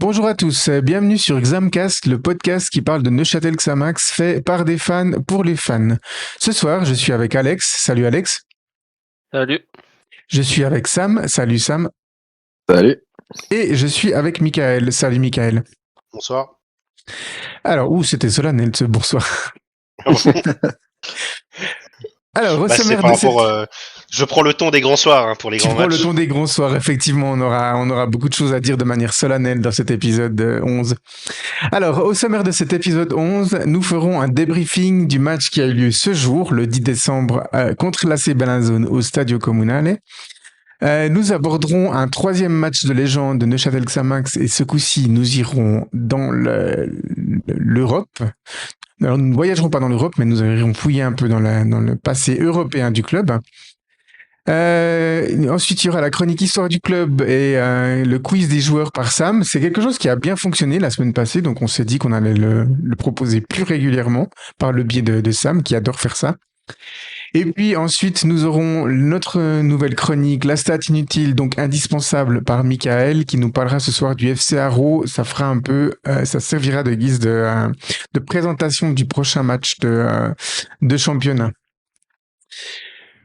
Bonjour à tous, bienvenue sur Xamcast, le podcast qui parle de Neuchâtel Xamax fait par des fans pour les fans. Ce soir, je suis avec Alex. Salut Alex. Salut. Je suis avec Sam. Salut Sam. Salut. Et je suis avec Michael. Salut Michael. Bonsoir. Alors, c'était solennel ce bonsoir. Alors, au sommaire de cette... je prends le ton des grands soirs pour les grands matchs. Tu prends le ton des grands soirs, effectivement, on aura beaucoup de choses à dire de manière solennelle dans cet épisode 11. Alors, au sommaire de cet épisode 11, nous ferons un débriefing du match qui a eu lieu ce jour, le 10 décembre, contre l'AC Bellinzone au Stadio Comunale. Nous aborderons un troisième match de légende de Neuchâtel Xamax et ce coup-ci, nous irons dans l'Europe. Alors, nous ne voyagerons pas dans l'Europe, mais nous irons fouiller un peu dans le passé européen du club. Ensuite, il y aura la chronique histoire du club et le quiz des joueurs par Sam. C'est quelque chose qui a bien fonctionné la semaine passée, donc on s'est dit qu'on allait le proposer plus régulièrement par le biais de Sam, qui adore faire ça. Et puis ensuite, nous aurons notre nouvelle chronique, la stat inutile, donc indispensable, par Michael, qui nous parlera ce soir du FC Haro. Ça fera un peu, ça servira de guise de présentation du prochain match de championnat.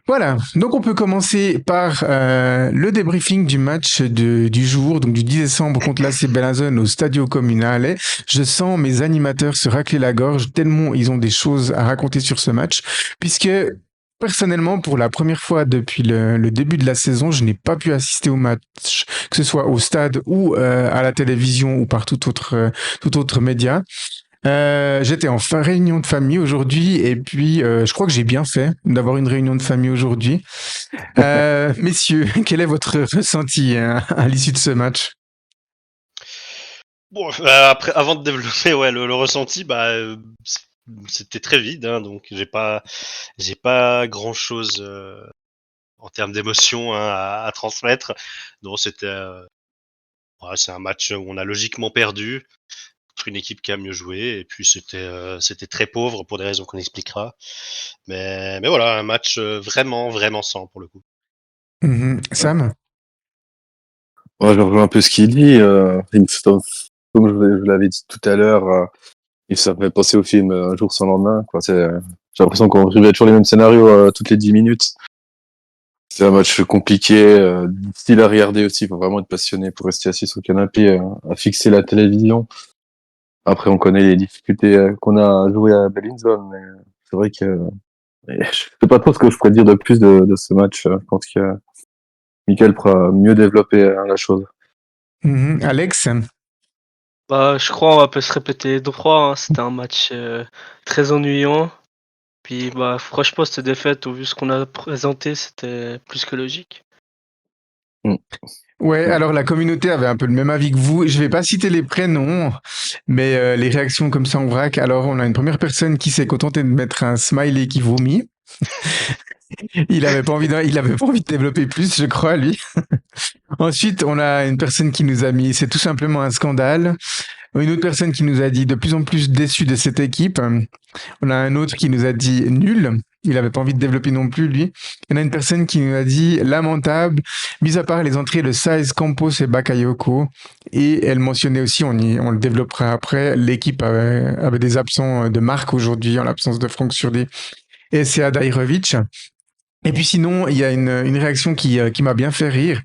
Voilà, donc on peut commencer par le débriefing du match du jour, donc du 10 décembre contre l'AC Bellinzone au Stadio Comunale. Je sens mes animateurs se racler la gorge tellement ils ont des choses à raconter sur ce match, puisque personnellement, pour la première fois depuis le début de la saison, je n'ai pas pu assister au match, que ce soit au stade ou à la télévision ou par tout autre média. J'étais en réunion de famille aujourd'hui et puis je crois que j'ai bien fait d'avoir une réunion de famille aujourd'hui. Messieurs, quel est votre ressenti à l'issue de ce match? Bon, après, avant de développer le ressenti, c'était très vide, donc j'ai pas grand chose en termes d'émotion à transmettre. Non, c'est un match où on a logiquement perdu contre une équipe qui a mieux joué et puis c'était très pauvre pour des raisons qu'on expliquera. Mais voilà, un match vraiment sans pour le coup. Sam? Moi, je rejoins un peu ce qu'il dit. Comme je l'avais dit tout à l'heure, et ça me fait penser au film Un jour sans lendemain. J'ai l'impression qu'on revient toujours les mêmes scénarios toutes les 10 minutes. C'est un match compliqué, difficile à regarder aussi. Il faut vraiment être passionné pour rester assis sur le canapé, à fixer la télévision. Après, on connaît les difficultés qu'on a à jouer à Bellinzone, mais c'est vrai que je sais pas trop ce que je pourrais dire de plus de ce match. Je pense que Michael pourra mieux développer la chose. Alex? Je crois on va pas se répéter deux fois. C'était un match très ennuyant. Puis franchement, cette défaite, au vu ce qu'on a présenté, c'était plus que logique. Ouais, alors la communauté avait un peu le même avis que vous. Je vais pas citer les prénoms, mais les réactions comme ça en vrac. Alors, on a une première personne qui s'est contentée de mettre un smiley qui vomit. Il avait pas envie de développer plus, je crois, lui. Ensuite, on a une personne qui nous a mis, c'est tout simplement un scandale. Une autre personne qui nous a dit de plus en plus déçu de cette équipe. On a un autre qui nous a dit nul. Il avait pas envie de développer non plus, lui. Il y en a une personne qui nous a dit lamentable, mis à part les entrées de Saez, Campos et Bakayoko. Et elle mentionnait aussi, on le développera après, l'équipe avait des absents de marque aujourd'hui, en l'absence de Franck Surdé et Sead Dairovic. Et puis sinon, il y a une réaction qui m'a bien fait rire.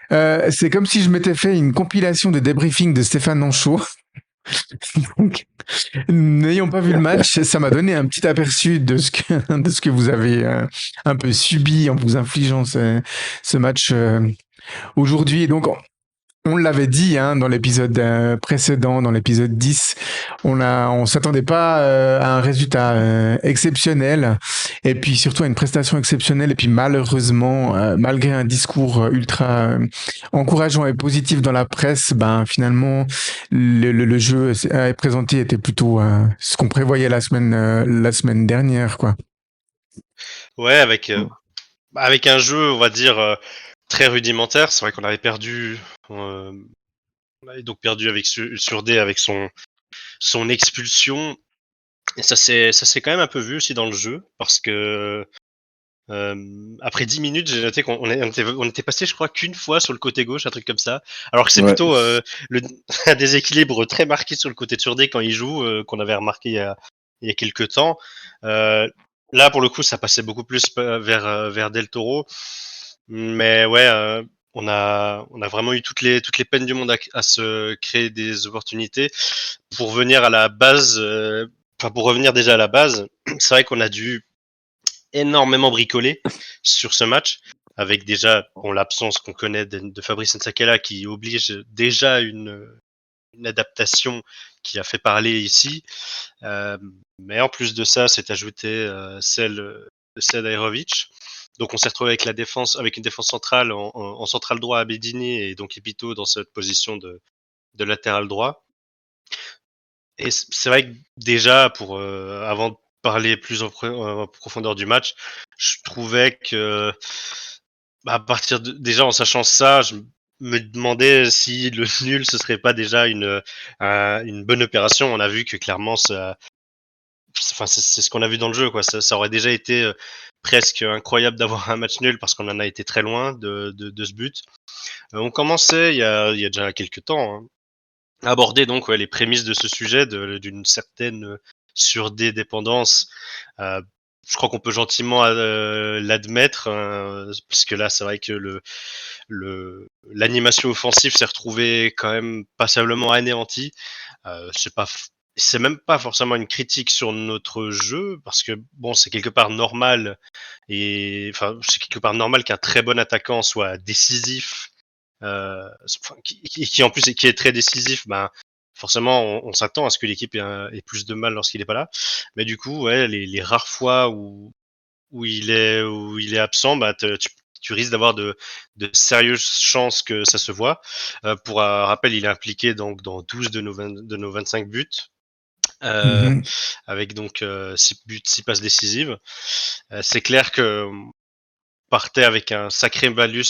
C'est comme si je m'étais fait une compilation de débriefing de Stéphane Anchaud. Donc, n'ayant pas vu le match, ça m'a donné un petit aperçu de ce que vous avez un peu subi en vous infligeant ce match aujourd'hui. Et donc, on l'avait dit dans l'épisode précédent, dans l'épisode 10, on s'attendait pas à un résultat exceptionnel et puis surtout à une prestation exceptionnelle et puis malheureusement, malgré un discours ultra encourageant et positif dans la presse, finalement le jeu présenté était plutôt ce qu'on prévoyait la semaine dernière, quoi. Ouais, avec un jeu, on va dire très rudimentaire. C'est vrai qu'on avait perdu. On avait donc perdu avec Surdé avec son expulsion. Et ça s'est quand même un peu vu aussi dans le jeu parce que Après 10 minutes, j'ai noté on était passé, je crois, qu'une fois sur le côté gauche, un truc comme ça. Alors que c'est Ouais. plutôt un déséquilibre très marqué sur le côté de Surdé quand il joue, qu'on avait remarqué il y a quelques temps. Là, pour le coup, ça passait beaucoup plus vers Del Toro. Mais ouais, on a vraiment eu toutes les peines du monde à se créer des opportunités pour venir à la base. Enfin, pour revenir déjà à la base, c'est vrai qu'on a dû énormément bricolé sur ce match, avec déjà l'absence qu'on connaît de Fabrice Nsakela qui oblige déjà une adaptation qui a fait parler ici. Mais en plus de ça, c'est ajouté celle de Sedaïrovic. Donc on s'est retrouvé avec avec une défense centrale en central droit à Bedini et donc Epito dans cette position de latéral droit. Et c'est vrai que déjà, avant de parler plus en profondeur du match, je trouvais que, à partir déjà en sachant ça, je me demandais si le nul ce serait pas déjà une bonne opération. On a vu que clairement, enfin c'est ce qu'on a vu dans le jeu, quoi. Ça aurait déjà été presque incroyable d'avoir un match nul parce qu'on en a été très loin de ce but. On commençait il y a déjà quelques temps, hein, aborder donc les prémices de ce sujet, d'une certaine surdépendance. Euh, je crois qu'on peut gentiment l'admettre, parce que là, c'est vrai que l'animation offensive s'est retrouvée quand même passablement anéantie. C'est même pas forcément une critique sur notre jeu, parce que bon, c'est quelque part normal, et enfin, c'est quelque part normal qu'un très bon attaquant soit décisif, qui en plus qui est très décisif. Ben forcément on s'attend à ce que l'équipe ait plus de mal lorsqu'il est pas là. Mais du coup, ouais, les rares fois où il est absent, bah tu risques d'avoir de sérieuses chances que ça se voit. Pour un rappel, il est impliqué donc dans 12 de nos 25 buts. Euh, Mhm. Avec donc 6 buts, 6 passes décisives. C'est clair que partait avec un sacré malus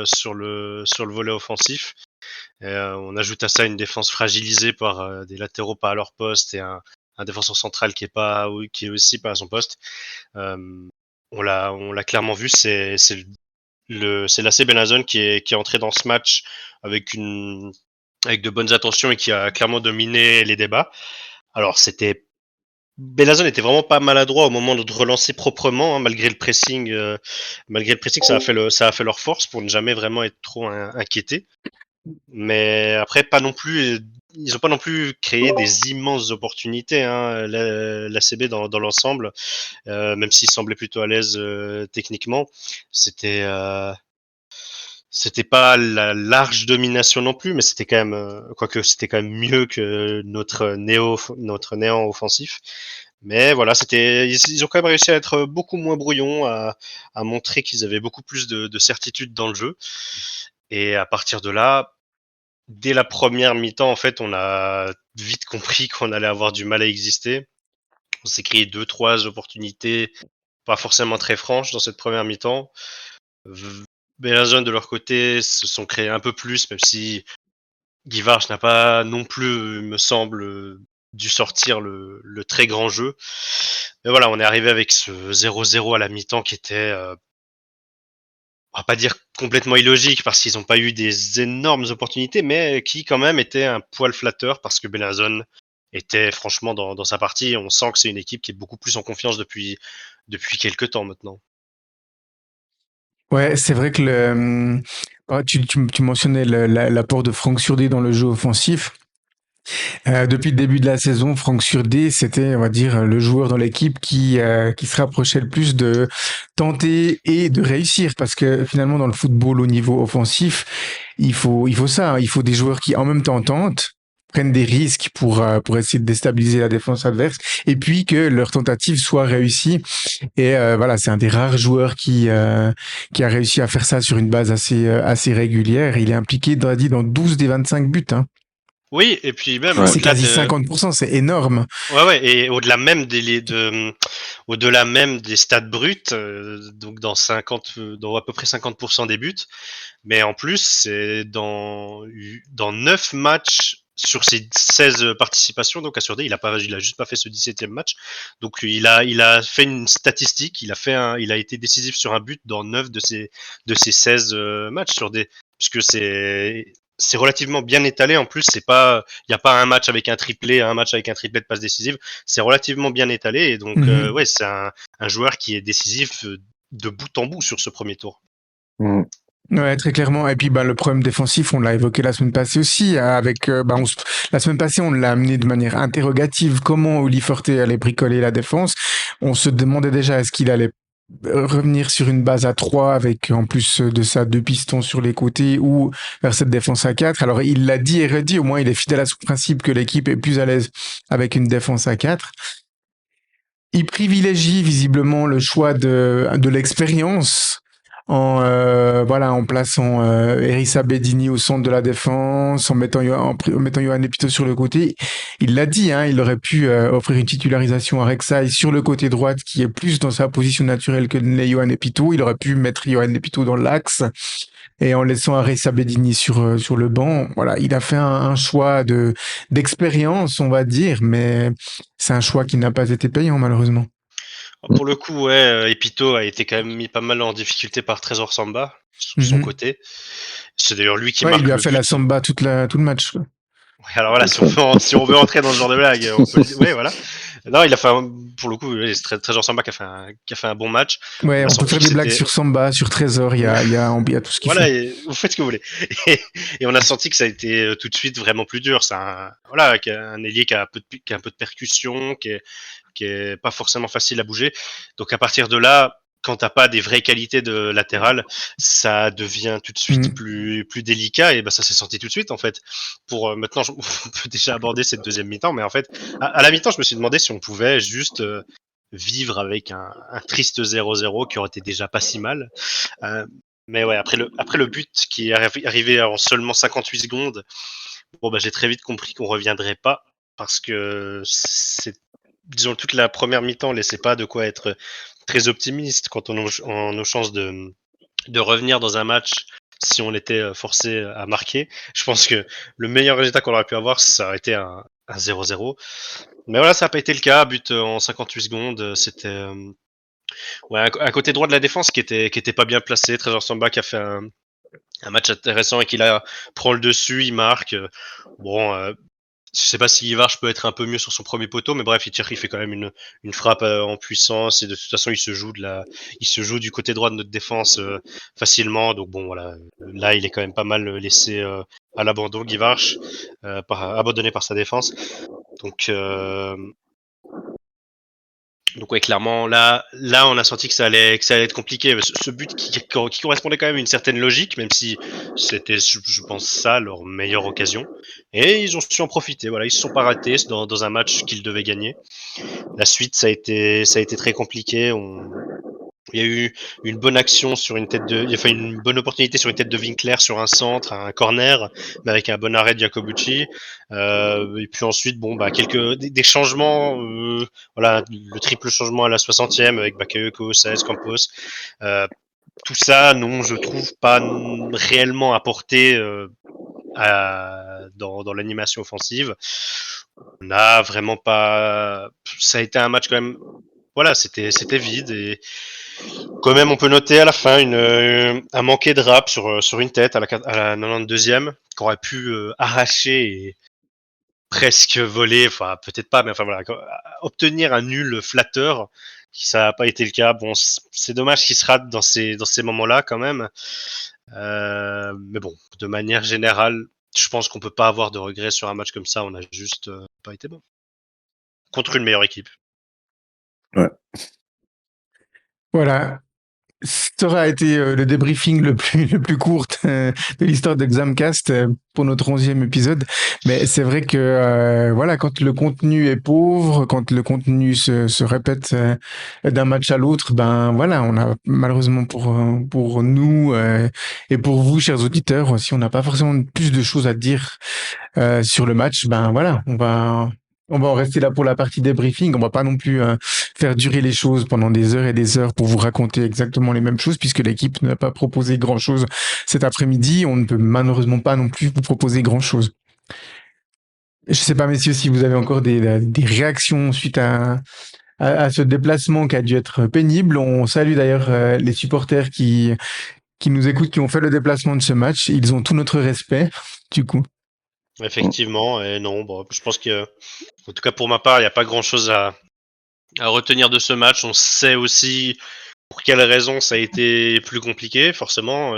sur le volet offensif. On ajoute à ça une défense fragilisée par des latéraux pas à leur poste et un défenseur central qui est aussi pas à son poste. On l'a clairement vu, c'est l'AC Benazon qui est entré dans ce match avec de bonnes intentions et qui a clairement dominé les débats. Alors Belazon était vraiment pas maladroit au moment de relancer proprement, hein, malgré le pressing. Malgré le pressing, ça a fait leur force pour ne jamais vraiment être trop inquiété. Mais après, ils ont pas non plus créé des immenses opportunités, hein, l'ACB dans l'ensemble, même s'ils semblaient plutôt à l'aise techniquement. C'était euh, C'était pas la large domination non plus, mais c'était quand même, quoique c'était quand même mieux que notre néant offensif. Mais voilà, ils ont quand même réussi à être beaucoup moins brouillons, à montrer qu'ils avaient beaucoup plus de certitude dans le jeu. Et à partir de là, dès la première mi-temps, en fait, on a vite compris qu'on allait avoir du mal à exister. On s'est créé 2-3 opportunités, pas forcément très franches dans cette première mi-temps. Bellinzone, de leur côté, se sont créés un peu plus, même si Guivarch n'a pas non plus, me semble, dû sortir le très grand jeu. Mais voilà, on est arrivé avec ce 0-0 à la mi-temps qui était, on va pas dire complètement illogique parce qu'ils n'ont pas eu des énormes opportunités, mais qui quand même était un poil flatteur parce que Bellinzone était franchement dans sa partie. On sent que c'est une équipe qui est beaucoup plus en confiance depuis quelques temps maintenant. Ouais, c'est vrai que tu mentionnais l'apport de Franck Surdé dans le jeu offensif. Depuis le début de la saison, Franck Surdé, c'était, on va dire, le joueur dans l'équipe qui se rapprochait le plus de tenter et de réussir. Parce que finalement, dans le football au niveau offensif, il faut ça, hein. Il faut des joueurs qui, en même temps, tentent, prennent des risques pour essayer de déstabiliser la défense adverse, et puis que leur tentative soit réussie. Et voilà, c'est un des rares joueurs qui a réussi à faire ça sur une base assez régulière. Il est impliqué, on a dit, dans 12 des 25 buts, hein. Oui, et puis même Ouais. C'est quasi 50%, c'est énorme. ouais, et au-delà même des stats bruts, donc dans à peu près 50% des buts, mais en plus, c'est dans 9 matchs sur ses 16 participations, donc à Surdey, il a juste pas fait ce 17e match. Donc il a fait une statistique, il a été décisif sur un but dans 9 de ses 16 matchs sur des, puisque c'est relativement bien étalé. En plus, il n'y a pas un match avec un triplé, un match avec un triplet de passe décisive. C'est relativement bien étalé. Et donc, ouais, c'est un joueur qui est décisif de bout en bout sur ce premier tour. Mm. Ouais, très clairement. Et puis, le problème défensif, on l'a évoqué la semaine passée aussi, avec, la semaine passée, on l'a amené de manière interrogative. Comment Uli Forte allait bricoler la défense? On se demandait déjà, est-ce qu'il allait revenir sur une base à 3 avec, en plus de ça, 2 pistons sur les côtés ou vers cette défense à 4. Alors, il l'a dit et redit, au moins, il est fidèle à son principe que l'équipe est plus à l'aise avec une défense à 4. Il privilégie visiblement le choix de l'expérience en plaçant Erissa Bedini au centre de la défense, en mettant Yohan Epito sur le côté. Il l'a dit, il aurait pu offrir une titularisation à Rek'Sai sur le côté droite, qui est plus dans sa position naturelle que Yohan Epito. Il aurait pu mettre Yohan Epito dans l'axe et en laissant Erissa Bedini sur le banc. Voilà, il a fait un choix d'expérience, on va dire, mais c'est un choix qui n'a pas été payant malheureusement. Pour le coup, ouais, Epito a été quand même mis pas mal en difficulté par Trésor Samba sur son côté. C'est d'ailleurs lui qui marque. Il lui a fait la samba tout le match. Quoi. Ouais, alors voilà, si on veut entrer dans ce genre de blague, on peut le dire. Ouais, voilà. Non, il a fait pour le coup, c'est Trésor Samba qui a fait un bon match. Ouais, on peut faire des blagues sur Samba, sur Trésor, il y a tout ce qu'il faut. Voilà, vous faites ce que vous voulez. Et on a senti que ça a été tout de suite vraiment plus dur. C'est un ailier qui a un peu de percussion, qui est pas forcément facile à bouger. Donc à partir de là, quand t'as pas des vraies qualités de latéral, ça devient tout de suite plus délicat, et ça s'est senti tout de suite en fait. Pour maintenant, on peut déjà aborder cette deuxième mi-temps, mais en fait, à la mi-temps, je me suis demandé si on pouvait juste vivre avec un triste 0-0 qui aurait été déjà pas si mal. Mais ouais, après le but qui est arrivé en seulement 58 secondes, j'ai très vite compris qu'on reviendrait pas, parce que disons, toute la première mi-temps laissait pas de quoi être très optimiste quant à nos chances de revenir dans un match si on était forcé à marquer. Je pense que le meilleur résultat qu'on aurait pu avoir, ça aurait été un 0-0. Mais voilà, ça n'a pas été le cas. But en 58 secondes, c'était un côté droit de la défense qui était pas bien placé. Trésor Samba qui a fait un match intéressant et qui là prend le dessus, il marque. Je sais pas si Ivarch peut être un peu mieux sur son premier poteau, mais bref, il fait quand même une frappe en puissance, et de toute façon, il se joue du côté droit de notre défense facilement. Donc bon, voilà, là, il est quand même pas mal laissé à l'abandon, Ivarch, abandonné par sa défense. Donc ouais, clairement, là, on a senti que ça allait être compliqué. Ce but qui correspondait quand même à une certaine logique, même si c'était, je pense, ça leur meilleure occasion. Et ils ont su en profiter. Voilà, ils se sont pas ratés dans un match qu'ils devaient gagner. La suite, ça a été très compliqué. Il y a eu une bonne action sur une bonne opportunité sur une tête de Winkler sur un centre, un corner, mais avec un bon arrêt de Jacobucci. Et puis ensuite, des changements, le triple changement à la 60e avec Bakayoko, Saez, Campos. Tout ça, non, je trouve pas réellement apporté dans l'animation offensive. On n'a vraiment pas. Ça a été un match quand même. Voilà, c'était vide, et quand même on peut noter à la fin un manqué de rap sur une tête à la 92e qui aurait pu arracher et presque voler, enfin peut-être pas, mais enfin voilà, obtenir un nul flatteur. Ça n'a pas été le cas. Bon, c'est dommage qu'il se rate dans ces moments-là quand même. Mais bon, de manière générale, je pense qu'on peut pas avoir de regrets sur un match comme ça. On a juste pas été bon contre une meilleure équipe. Ouais. Voilà. Ça aura été le débriefing le plus court de l'histoire d'Examcast pour notre 11e épisode. Mais c'est vrai que quand le contenu est pauvre, quand le contenu se répète d'un match à l'autre, on a malheureusement pour nous et pour vous, chers auditeurs, si on n'a pas forcément plus de choses à dire sur le match, on va en rester là pour la partie débriefing. On va pas non plus faire durer les choses pendant des heures et des heures pour vous raconter exactement les mêmes choses, puisque l'équipe n'a pas proposé grand-chose cet après-midi. On ne peut malheureusement pas non plus vous proposer grand-chose. Je sais pas, messieurs, si vous avez encore des réactions suite à ce déplacement qui a dû être pénible. On salue d'ailleurs les supporters qui nous écoutent, qui ont fait le déplacement de ce match. Ils ont tout notre respect, du coup. Effectivement, et non, bon, je pense que, en tout cas pour ma part, il n'y a pas grand-chose à retenir de ce match. On sait aussi pour quelles raisons ça a été plus compliqué, forcément.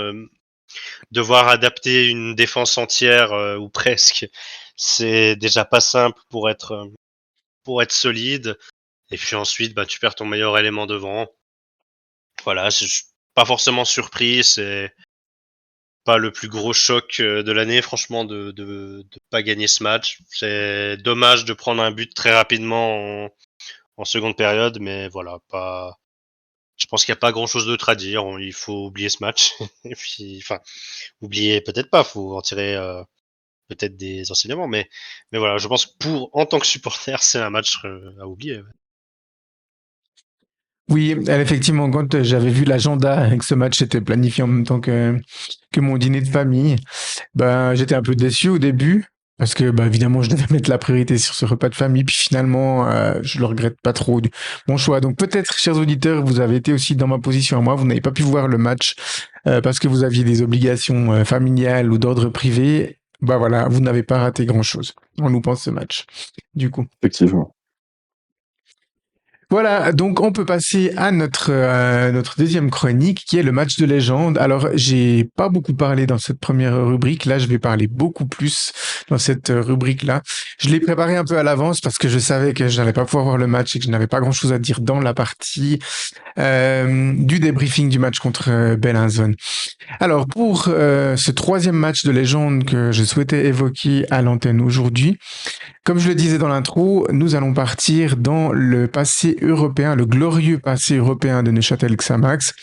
Devoir adapter une défense entière ou presque, c'est déjà pas simple pour être solide. Et puis ensuite, bah, tu perds ton meilleur élément devant. Voilà, je suis pas forcément surpris. C'est pas le plus gros choc de l'année, franchement, de pas gagner ce match. C'est dommage de prendre un but très rapidement en seconde période, mais voilà, pas. Je pense qu'il n'y a pas grand chose d'autre à dire. Il faut oublier ce match. Et puis, enfin, oublier peut-être pas, faut en tirer peut-être des enseignements, mais voilà, je pense que en tant que supporter, c'est un match à oublier. Ouais. Oui, effectivement, quand j'avais vu l'agenda et que ce match était planifié en même temps que mon dîner de famille, ben, j'étais un peu déçu au début. Parce que, bah, évidemment, je devais mettre la priorité sur ce repas de famille. Puis finalement, je le regrette pas trop mon choix. Donc peut-être, chers auditeurs, vous avez été aussi dans ma position à moi. Vous n'avez pas pu voir le match parce que vous aviez des obligations familiales ou d'ordre privé. Bah voilà, vous n'avez pas raté grand-chose en loupant ce match. Du coup. Effectivement. Voilà, donc on peut passer à notre deuxième chronique qui est le match de légende. Alors, j'ai pas beaucoup parlé dans cette première rubrique. Là, je vais parler beaucoup plus dans cette rubrique-là. Je l'ai préparé un peu à l'avance parce que je savais que je n'allais pas pouvoir voir le match et que je n'avais pas grand-chose à dire dans la partie du débriefing du match contre Bellinzone. Alors, pour ce troisième match de légende que je souhaitais évoquer à l'antenne aujourd'hui, comme je le disais dans l'intro, nous allons partir dans le passé européen, le glorieux passé européen de Neuchâtel Xamax,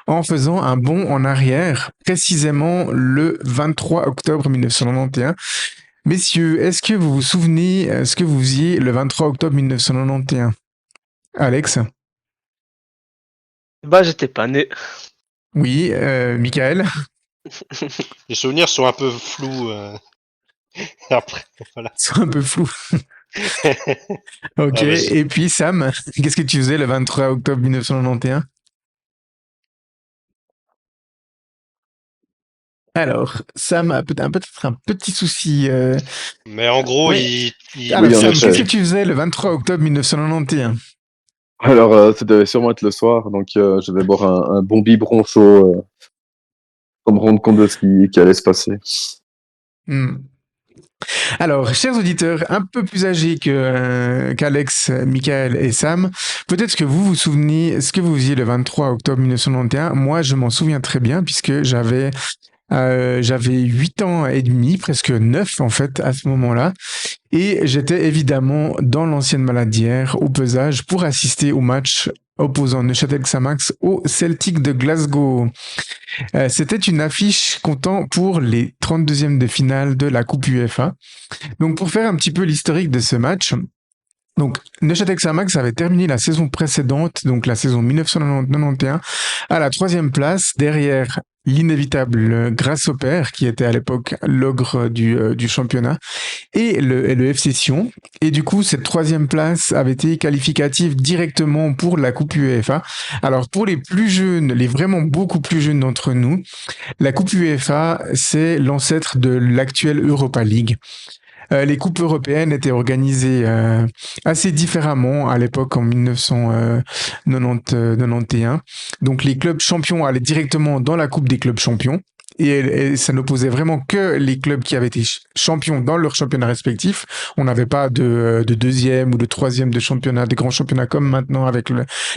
en faisant un bond en arrière, précisément le 23 octobre 1991. Messieurs, est-ce que vous vous souvenez ce que vous faisiez le 23 octobre 1991? Alex? Bah, j'étais pas né. Oui, Michael? Les souvenirs sont un peu flous après. Voilà. C'est un peu flou. Ok, Ouais, vas-y. et puis Sam, qu'est-ce que tu faisais le 23 octobre 1991? Alors, Sam a peut-être un petit souci. Mais en gros, Ouais. il Alors, Oui, en Sam, effet. qu'est-ce que tu faisais le 23 octobre 1991? Alors, ça devait sûrement être le soir, donc je vais boire un bon biberon chaud pour me rendre compte de ce qui allait se passer. Hmm. Alors, chers auditeurs, un peu plus âgés qu'Alex, Michael et Sam, peut-être que vous vous souvenez ce que vous faisiez le 23 octobre 1991. Moi, je m'en souviens très bien puisque j'avais 8 ans et demi, presque 9 en fait, à ce moment-là. Et j'étais évidemment dans l'ancienne Maladière, au pesage, pour assister au match opposant Neuchâtel Xamax au Celtic de Glasgow. C'était une affiche comptant pour les 32e de finale de la Coupe UEFA. Donc pour faire un petit peu l'historique de ce match, donc Neuchâtel Xamax avait terminé la saison précédente, donc la saison 1990-91, à la 3e place, derrière l'inévitable Grasshopper, qui était à l'époque l'ogre du championnat, et le FC Sion. Et du coup, cette 3e place avait été qualificative directement pour la Coupe UEFA. Alors pour les plus jeunes, les vraiment beaucoup plus jeunes d'entre nous, la Coupe UEFA, c'est l'ancêtre de l'actuelle Europa League. Les coupes européennes étaient organisées assez différemment à l'époque en 1991. Donc les clubs champions allaient directement dans la coupe des clubs champions. Et ça n'opposait vraiment que les clubs qui avaient été champions dans leur championnat respectif. On n'avait pas de deuxième ou de troisième de championnat, des grands championnats comme maintenant avec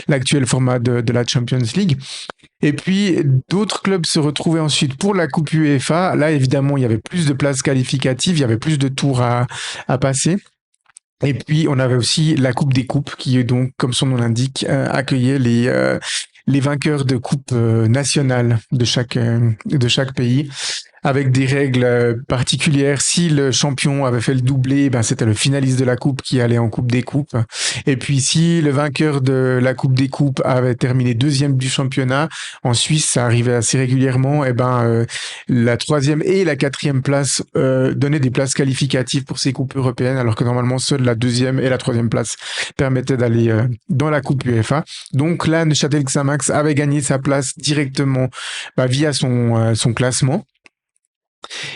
l'actuel format de la Champions League. Et puis, d'autres clubs se retrouvaient ensuite pour la Coupe UEFA. Là, évidemment, il y avait plus de places qualificatives, il y avait plus de tours à passer. Et puis, on avait aussi la Coupe des Coupes, qui, donc, comme son nom l'indique, accueillait les vainqueurs de coupes nationales de chaque pays. avec des règles particulières. Si le champion avait fait le doublé, ben c'était le finaliste de la coupe qui allait en Coupe des Coupes. Et puis si le vainqueur de la Coupe des Coupes avait terminé deuxième du championnat, en Suisse, ça arrivait assez régulièrement, et la troisième et la quatrième place donnaient des places qualificatives pour ces coupes européennes, alors que normalement seule la deuxième et la troisième place permettaient d'aller dans la Coupe UEFA. Donc là, Neuchâtel Xamax avait gagné sa place directement via son classement.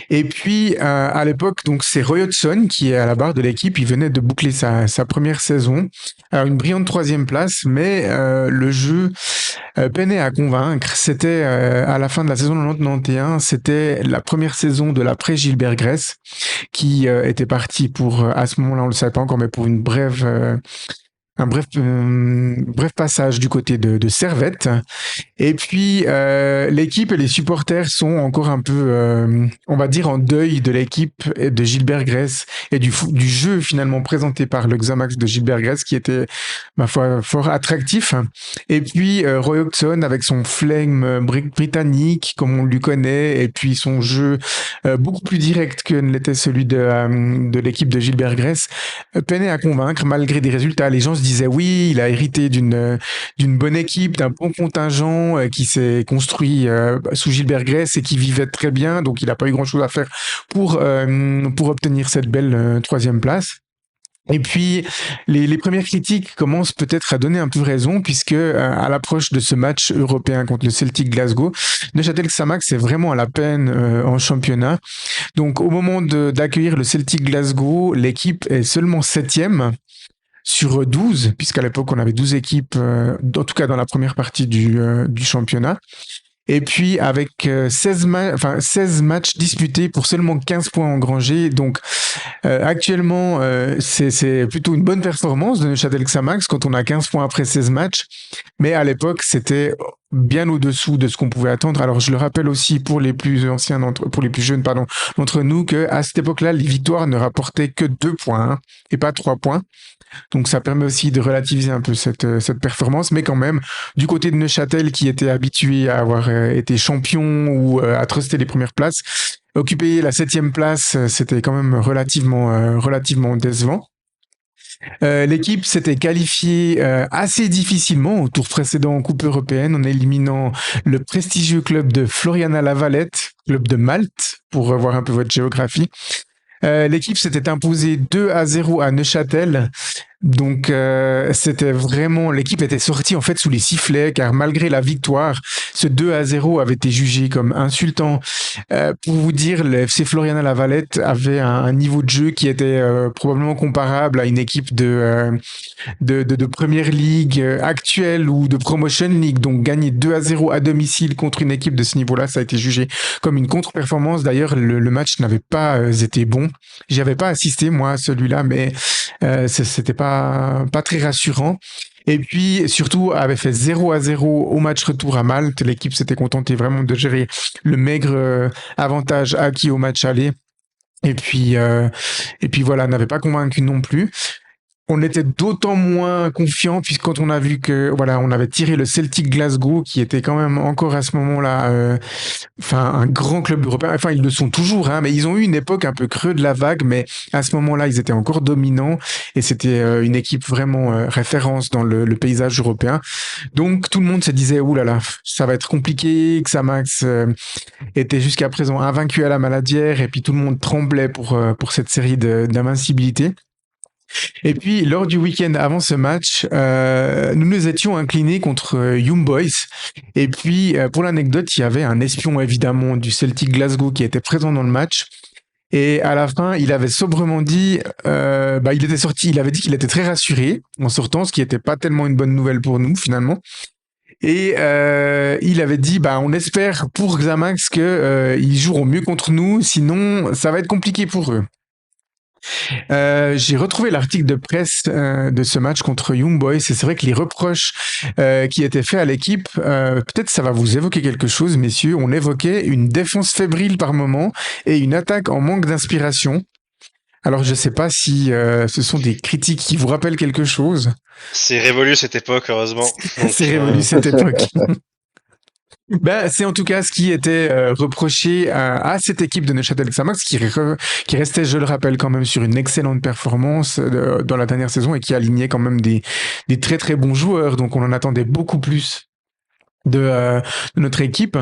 Et puis à l'époque, donc c'est Roy Hodgson qui est à la barre de l'équipe. Il venait de boucler sa première saison. Alors une brillante troisième place, mais le jeu peinait à convaincre. C'était à la fin de la saison 90-91, c'était la première saison de l'après Gilbert Gress qui était parti pour, à ce moment-là on le savait pas encore, mais pour un bref passage du côté de Servette. Et puis l'équipe et les supporters sont encore un peu, on va dire, en deuil de l'équipe de Gilbert Gress et du jeu finalement présenté par le Xamax de Gilbert Gress, qui était, ma foi, fort attractif. Et puis Roy Hodgson avec son flegme britannique, comme on lui connaît, et puis son jeu beaucoup plus direct que ne l'était celui de l'équipe de Gilbert Gress, peinait à convaincre malgré des résultats. Les gens se disaient oui, il a hérité d'une bonne équipe, d'un bon contingent qui s'est construit sous Gilbert Gress et qui vivait très bien, donc il n'a pas eu grand-chose à faire pour obtenir cette belle troisième place. Et puis, les premières critiques commencent peut-être à donner un peu raison, puisque à l'approche de ce match européen contre le Celtic Glasgow, Neuchâtel Xamax est vraiment à la peine en championnat. Donc, au moment d'accueillir le Celtic Glasgow, l'équipe est seulement 7e sur 12, puisqu'à l'époque, on avait 12 équipes, en tout cas dans la première partie du championnat. Et puis avec 16 matchs disputés pour seulement 15 points engrangés. Donc actuellement, c'est plutôt une bonne performance de Neuchâtel Xamax quand on a 15 points après 16 matchs. Mais à l'époque, c'était bien au-dessous de ce qu'on pouvait attendre. Alors je le rappelle aussi pour les plus jeunes d'entre nous, que à cette époque-là, les victoires ne rapportaient que 2 points et pas 3 points. Donc ça permet aussi de relativiser un peu cette performance, mais quand même, du côté de Neuchâtel qui était habitué à avoir été champion ou à truster les premières places, occuper la 7e place, c'était quand même relativement décevant. L'équipe s'était qualifiée assez difficilement au tour précédent en Coupe européenne en éliminant le prestigieux club de Floriana-La-Valette, club de Malte, pour voir un peu votre géographie. L'équipe s'était imposée 2-0 à Neuchâtel. Donc c'était vraiment, l'équipe était sortie en fait sous les sifflets, car malgré la victoire, ce 2-0 avait été jugé comme insultant. Pour vous dire, le FC Floriana-La-Valette avait un niveau de jeu qui était probablement comparable à une équipe de Première Ligue actuelle ou de Promotion League. Donc gagner 2-0 à domicile contre une équipe de ce niveau-là, ça a été jugé comme une contre-performance. D'ailleurs, le match n'avait pas été bon. J'y avais pas assisté moi à celui-là, mais c'était pas très rassurant. Et puis, surtout, avait fait 0-0 au match retour à Malte. L'équipe s'était contentée vraiment de gérer le maigre avantage acquis au match aller. Et puis voilà, n'avait pas convaincu non plus. On était d'autant moins confiant puisque quand on a vu que voilà, on avait tiré le Celtic Glasgow qui était quand même encore à ce moment-là un grand club européen. Enfin, ils le sont toujours mais ils ont eu une époque un peu creux de la vague, mais à ce moment-là, ils étaient encore dominants et c'était une équipe vraiment référence dans le paysage européen. Donc tout le monde se disait ouh là là, ça va être compliqué. Xamax était jusqu'à présent invaincu à la Maladière et puis tout le monde tremblait pour cette série d'invincibilité. Et puis, lors du week-end avant ce match, nous nous étions inclinés contre Young Boys. Et puis, pour l'anecdote, il y avait un espion, évidemment, du Celtic Glasgow qui était présent dans le match. Et à la fin, il avait sobrement dit, il était sorti, il avait dit qu'il était très rassuré en sortant, ce qui n'était pas tellement une bonne nouvelle pour nous, finalement. Et il avait dit, on espère pour Xamax qu'ils joueront mieux contre nous, sinon ça va être compliqué pour eux. J'ai retrouvé l'article de presse de ce match contre Young Boys et c'est vrai que les reproches qui étaient faits à l'équipe, peut-être ça va vous évoquer quelque chose, messieurs. On évoquait une défense fébrile par moment et une attaque en manque d'inspiration. Alors je sais pas si ce sont des critiques qui vous rappellent quelque chose. C'est révolu cette époque, heureusement. C'est révolu cette époque. Ben, c'est en tout cas ce qui était reproché à cette équipe de Neuchâtel Xamax qui restait, je le rappelle, quand même sur une excellente performance dans la dernière saison et qui alignait quand même des très très bons joueurs. Donc on en attendait beaucoup plus de notre équipe.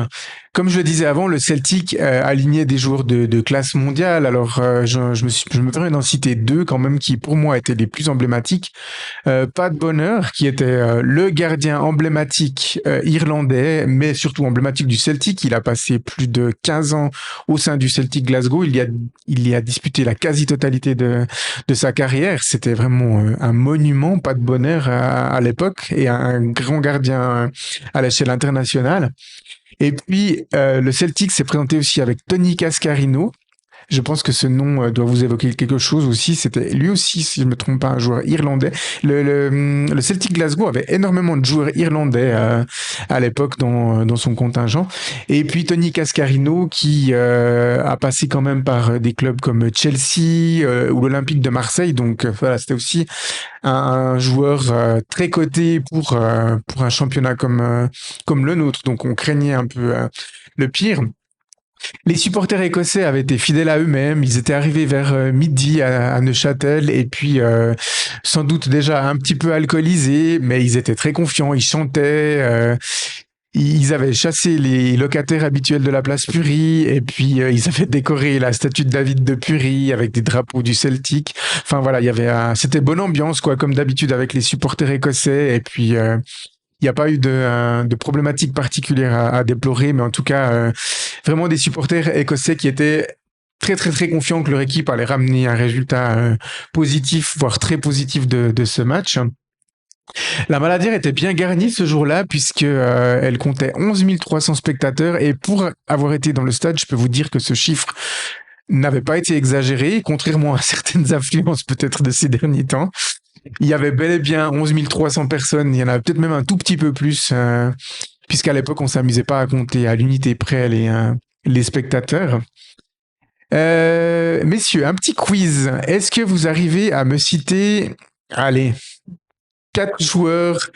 Comme je le disais avant, le Celtic alignait des joueurs de classe mondiale. Alors je me permets d'en citer deux quand même qui pour moi étaient les plus emblématiques. Pat Bonner, qui était le gardien emblématique irlandais, mais surtout emblématique du Celtic. Il a passé plus de 15 ans au sein du Celtic Glasgow. Il y a disputé la quasi-totalité de sa carrière. C'était vraiment un monument, Pat Bonner, à l'époque, et un grand gardien à l'échelle internationale. Et puis, le Celtic s'est présenté aussi avec Tony Cascarino. Je pense que ce nom doit vous évoquer quelque chose aussi. C'était lui aussi, si je ne me trompe pas, un joueur irlandais. Le Celtic Glasgow avait énormément de joueurs irlandais à l'époque dans son contingent. Et puis Tony Cascarino qui a passé quand même par des clubs comme Chelsea ou l'Olympique de Marseille. Donc voilà, c'était aussi un joueur très coté pour un championnat comme le nôtre. Donc on craignait un peu le pire. Les supporters écossais avaient été fidèles à eux-mêmes. Ils étaient arrivés vers midi à Neuchâtel et puis sans doute déjà un petit peu alcoolisés, mais ils étaient très confiants. Ils chantaient. Ils avaient chassé les locataires habituels de la place Purie et puis ils avaient décoré la statue de David de Purie avec des drapeaux du Celtic. Enfin voilà, c'était bonne ambiance quoi, comme d'habitude avec les supporters écossais. Et puis il n'y a pas eu de problématique particulière à déplorer, mais en tout cas, vraiment des supporters écossais qui étaient très très très confiants que leur équipe allait ramener un résultat positif, voire très positif de ce match. La Maladière était bien garnie ce jour-là puisque elle comptait 11 300 spectateurs et pour avoir été dans le stade, je peux vous dire que ce chiffre n'avait pas été exagéré, contrairement à certaines influences peut-être de ces derniers temps. Il y avait bel et bien 11 300 personnes, il y en avait peut-être même un tout petit peu plus, puisqu'à l'époque on s'amusait pas à compter à l'unité près les spectateurs. Messieurs, un petit quiz. Est-ce que vous arrivez à me citer, allez, 4 joueurs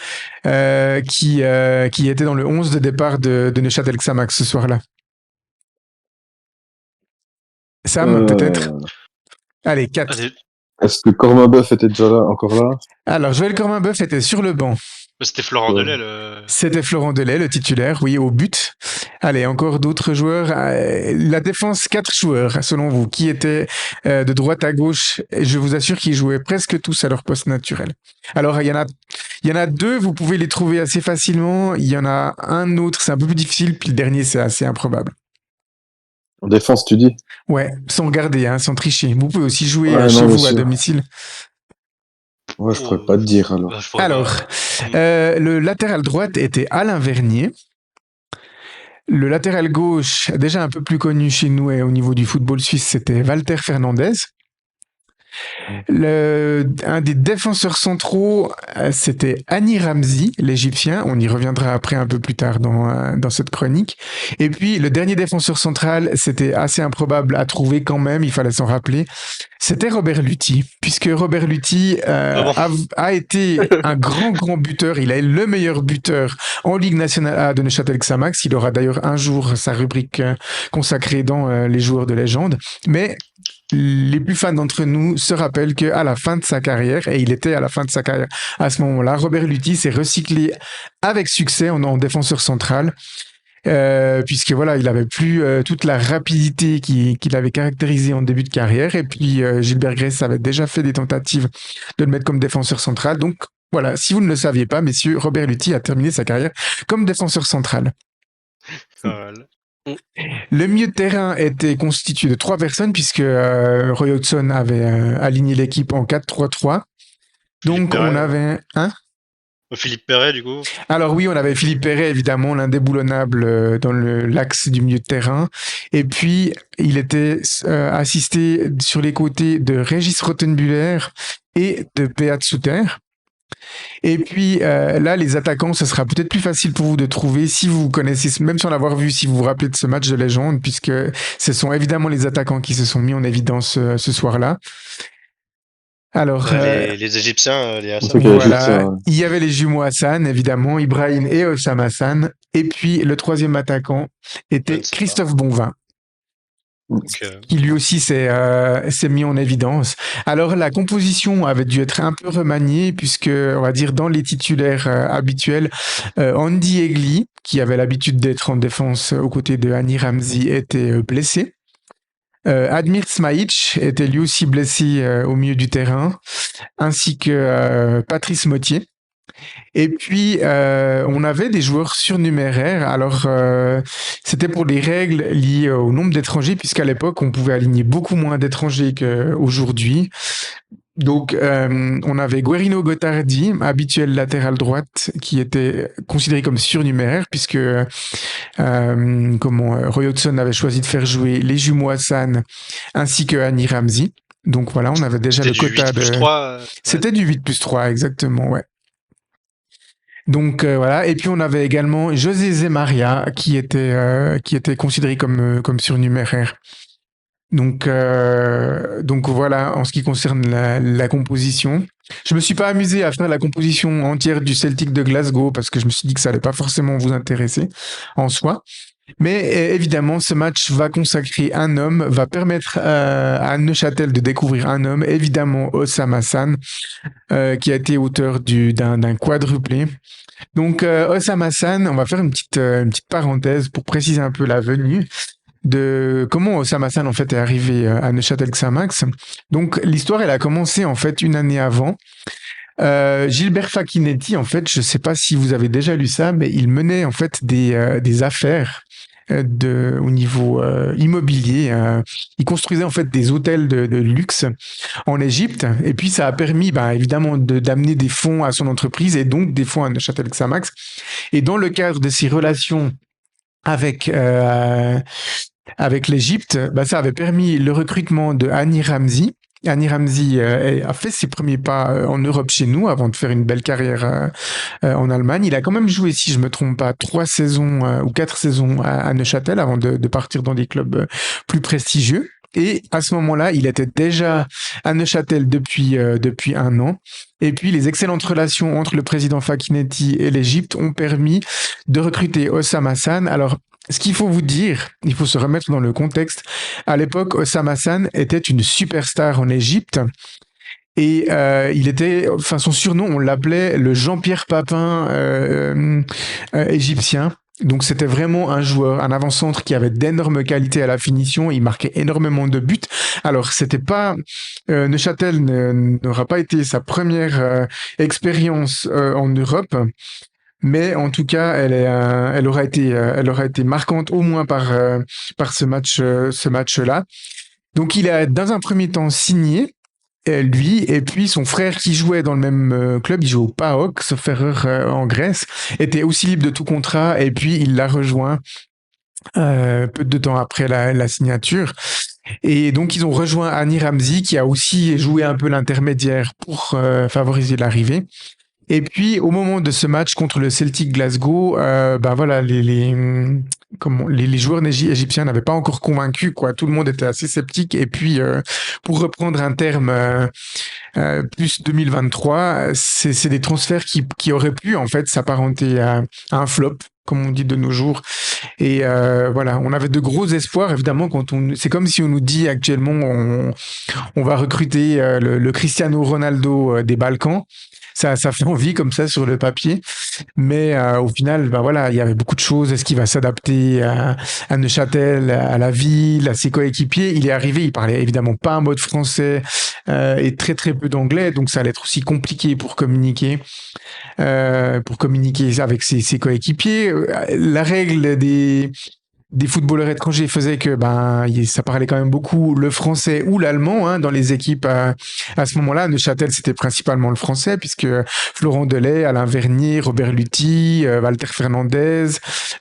qui étaient dans le 11 de départ de Neuchâtel Xamax ce soir-là? Sam, peut-être? Allez, 4. Allez, Est-ce que Cormabeuf était déjà là, encore là? Alors, Joël Corminboeuf était sur le banc. C'était Florent Ouais. Delay, le. C'était Florent Delay, le titulaire, oui, au but. Allez, encore d'autres joueurs. La défense, 4 joueurs, selon vous, qui étaient de droite à gauche. Et je vous assure qu'ils jouaient presque tous à leur poste naturel. Alors, il y en a 2, vous pouvez les trouver assez facilement. Il y en a un autre, c'est un peu plus difficile. Puis le dernier, c'est assez improbable. En défense, tu dis? Ouais, sans regarder, hein, sans tricher. Vous pouvez aussi jouer Ouais, chez non, vous bien à sûr. domicile. Ouais, je pourrais pas te dire alors. Bah, je pourrais Alors, pas. le latéral droite était Alain Vernier. Le latéral gauche, déjà un peu plus connu chez nous et au niveau du football suisse, c'était Walter Fernandez. Un des défenseurs centraux, c'était Hani Ramzi, l'Égyptien. On y reviendra après un peu plus tard dans cette chronique. Et puis le dernier défenseur central, c'était assez improbable à trouver quand même, il fallait s'en rappeler. C'était Robert Luthi, puisque Robert Luthi a été un grand buteur. Il est le meilleur buteur en Ligue nationale A de Neuchâtel Xamax. Il aura d'ailleurs un jour sa rubrique consacrée dans les joueurs de légende. Mais les plus fans d'entre nous se rappellent qu'à la fin de sa carrière, et il était à la fin de sa carrière à ce moment-là, Robert Luthi s'est recyclé avec succès en défenseur central. Puisque voilà, il avait plus toute la rapidité qu'il avait caractérisée en début de carrière. Et puis Gilbert Gress avait déjà fait des tentatives de le mettre comme défenseur central. Donc voilà, si vous ne le saviez pas, messieurs, Robert Luthi a terminé sa carrière comme défenseur central. Pas mal. Le milieu de terrain était constitué de 3 personnes puisque Roy Hodgson avait aligné l'équipe en 4-3-3. Donc on avait Philippe Perret, du coup. Alors oui, on avait Philippe Perret, évidemment, l'indéboulonnable dans l'axe du milieu de terrain. Et puis, il était assisté sur les côtés de Régis Rottenbuller et de Beat Suter. Et puis là, les attaquants, ce sera peut-être plus facile pour vous de trouver si vous connaissez, même sans l'avoir vu, si vous vous rappelez de ce match de légende, puisque ce sont évidemment les attaquants qui se sont mis en évidence ce soir-là. Alors, Les Égyptiens, les Hassan. Ok, voilà, Égyptien, ouais. il y avait les jumeaux Hassan, évidemment, Ibrahim et Osam Hassan. Et puis le troisième attaquant Je était ne sais pas. Christophe Bonvin, Donc, qui lui aussi s'est mis en évidence. Alors la composition avait dû être un peu remaniée puisque, on va dire, dans les titulaires habituels, Andy Egli, qui avait l'habitude d'être en défense aux côtés de Hani Ramzi, était blessé. Admir Smajic était lui aussi blessé au milieu du terrain, ainsi que Patrice Mottier. Et puis, on avait des joueurs surnuméraires. Alors, c'était pour des règles liées au nombre d'étrangers, puisqu'à l'époque, on pouvait aligner beaucoup moins d'étrangers qu'aujourd'hui. Donc, on avait Guerino Gottardi, habituel latéral droite, qui était considéré comme surnuméraire, puisque Roy Hodgson avait choisi de faire jouer les jumeaux Hassan ainsi que Hani Ramzi. Donc voilà, on avait déjà c'était le du quota 8 plus de... 3. C'était du 8+3, exactement, ouais. Donc voilà, et puis on avait également José Zemaria qui était considéré comme surnuméraire. Donc voilà en ce qui concerne la composition. Je me suis pas amusé à faire la composition entière du Celtic de Glasgow parce que je me suis dit que ça allait pas forcément vous intéresser en soi. Mais évidemment, ce match va consacrer un homme, va permettre à Neuchâtel de découvrir un homme, évidemment Osam Hassan, qui a été auteur d'un quadruplé. Donc, Osam Hassan, on va faire une petite parenthèse pour préciser un peu la venue de comment Osam Hassan en fait est arrivé à Neuchâtel Xamax. Donc, l'histoire, elle a commencé en fait une année avant. Gilbert Facchinetti, en fait, je sais pas si vous avez déjà lu ça, mais il menait en fait des affaires au niveau immobilier. Il construisait en fait des hôtels de luxe en Égypte, et puis ça a permis, évidemment, d'amener des fonds à son entreprise et donc des fonds à Neuchâtel Xamax. Et dans le cadre de ses relations avec avec l'Égypte, ça avait permis le recrutement de Hani Ramzi. Hani Ramzi a fait ses premiers pas en Europe chez nous avant de faire une belle carrière en Allemagne. Il a quand même joué, si je me trompe pas, 3 saisons ou 4 saisons à Neuchâtel avant de partir dans des clubs plus prestigieux. Et à ce moment-là, il était déjà à Neuchâtel depuis un an. Et puis, les excellentes relations entre le président Facchinetti et l'Égypte ont permis de recruter Osam Hassan. Alors, ce qu'il faut vous dire, il faut se remettre dans le contexte. À l'époque, Osam Hassan était une superstar en Égypte. Et son surnom, on l'appelait le Jean-Pierre Papin égyptien. Donc c'était vraiment un joueur, un avant-centre qui avait d'énormes qualités à la finition. Il marquait énormément de buts. Alors c'était pas Neuchâtel n'aura pas été sa première expérience en Europe. Mais en tout cas, elle aura été marquante au moins par ce match-là. Donc il a dans un premier temps signé lui et puis son frère qui jouait dans le même club, il joue au PAOK, sauf erreur en Grèce, était aussi libre de tout contrat et puis il l'a rejoint peu de temps après la signature. Et donc ils ont rejoint Hani Ramzi qui a aussi joué un peu l'intermédiaire pour favoriser l'arrivée. Et puis, au moment de ce match contre le Celtic Glasgow, voilà, les joueurs égyptiens n'avaient pas encore convaincu, quoi. Tout le monde était assez sceptique. Et puis, pour reprendre un terme plus 2023, c'est des transferts qui auraient pu en fait s'apparenter à un flop, comme on dit de nos jours. Et voilà, on avait de gros espoirs, évidemment, c'est comme si on nous dit actuellement, on va recruter le Cristiano Ronaldo des Balkans. Ça fait envie comme ça sur le papier, mais au final, voilà, il y avait beaucoup de choses. Est-ce qu'il va s'adapter à Neuchâtel, à la ville, à ses coéquipiers? Il est arrivé, il parlait évidemment pas un mot de français et très très peu d'anglais, donc ça allait être aussi compliqué pour communiquer avec ses coéquipiers. La règle des footballeurs étrangers faisait que ça parlait quand même beaucoup le français ou l'allemand hein, dans les équipes à ce moment-là. Neuchâtel, c'était principalement le français puisque Florent Delay, Alain Vernier, Robert Luthi, Walter Fernandez,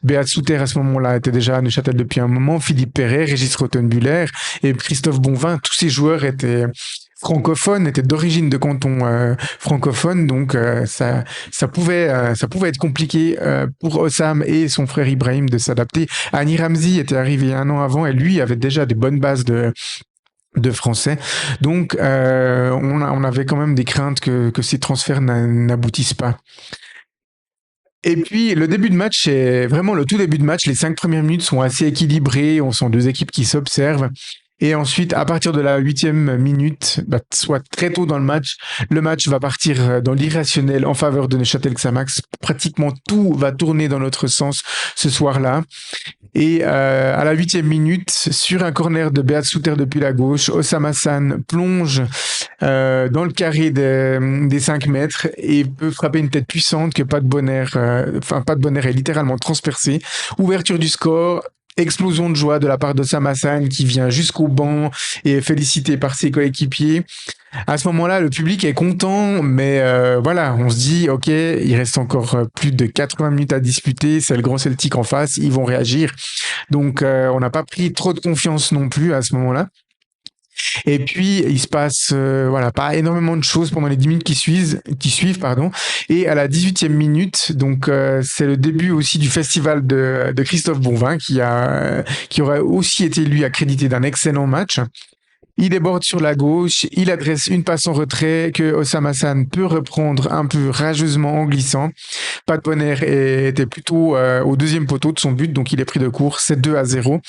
Beat Souter à ce moment-là était déjà à Neuchâtel depuis un moment, Philippe Perret, Régis Rottenbuller et Christophe Bonvin. Tous ces joueurs étaient francophones, étaient d'origine de canton francophone, donc ça pouvait être compliqué pour Osam et son frère Ibrahim de s'adapter. Hani Ramzi était arrivé un an avant et lui avait déjà des bonnes bases de français. Donc on avait quand même des craintes que ces transferts n'aboutissent pas. Et puis, le début de match, c'est vraiment le tout début de match. Les 5 premières minutes sont assez équilibrées. On sent deux équipes qui s'observent. Et ensuite, à partir de la 8e minute, soit très tôt dans le match va partir dans l'irrationnel en faveur de Neuchâtel Xamax. Pratiquement tout va tourner dans notre sens ce soir-là. Et à la 8e minute, sur un corner de Beat Souter depuis la gauche, Osama San plonge dans le carré des 5 mètres et peut frapper une tête puissante que Pat Bonner est littéralement transpercé. Ouverture du score. Explosion de joie de la part de Osama San qui vient jusqu'au banc et est félicité par ses coéquipiers. À ce moment-là, le public est content, mais voilà, on se dit, ok, il reste encore plus de 80 minutes à disputer, c'est le Grand Celtic en face, ils vont réagir. Donc, on n'a pas pris trop de confiance non plus à ce moment-là. Et puis, il se passe pas énormément de choses pendant les 10 minutes qui suivent. Et à la 18e minute, donc c'est le début aussi du festival de Christophe Bonvin qui aurait aussi été lui accrédité d'un excellent match. Il déborde sur la gauche, il adresse une passe en retrait que Osama San peut reprendre un peu rageusement en glissant. Pat Bonner était plutôt au deuxième poteau de son but, donc il est pris de court, c'est 2-0.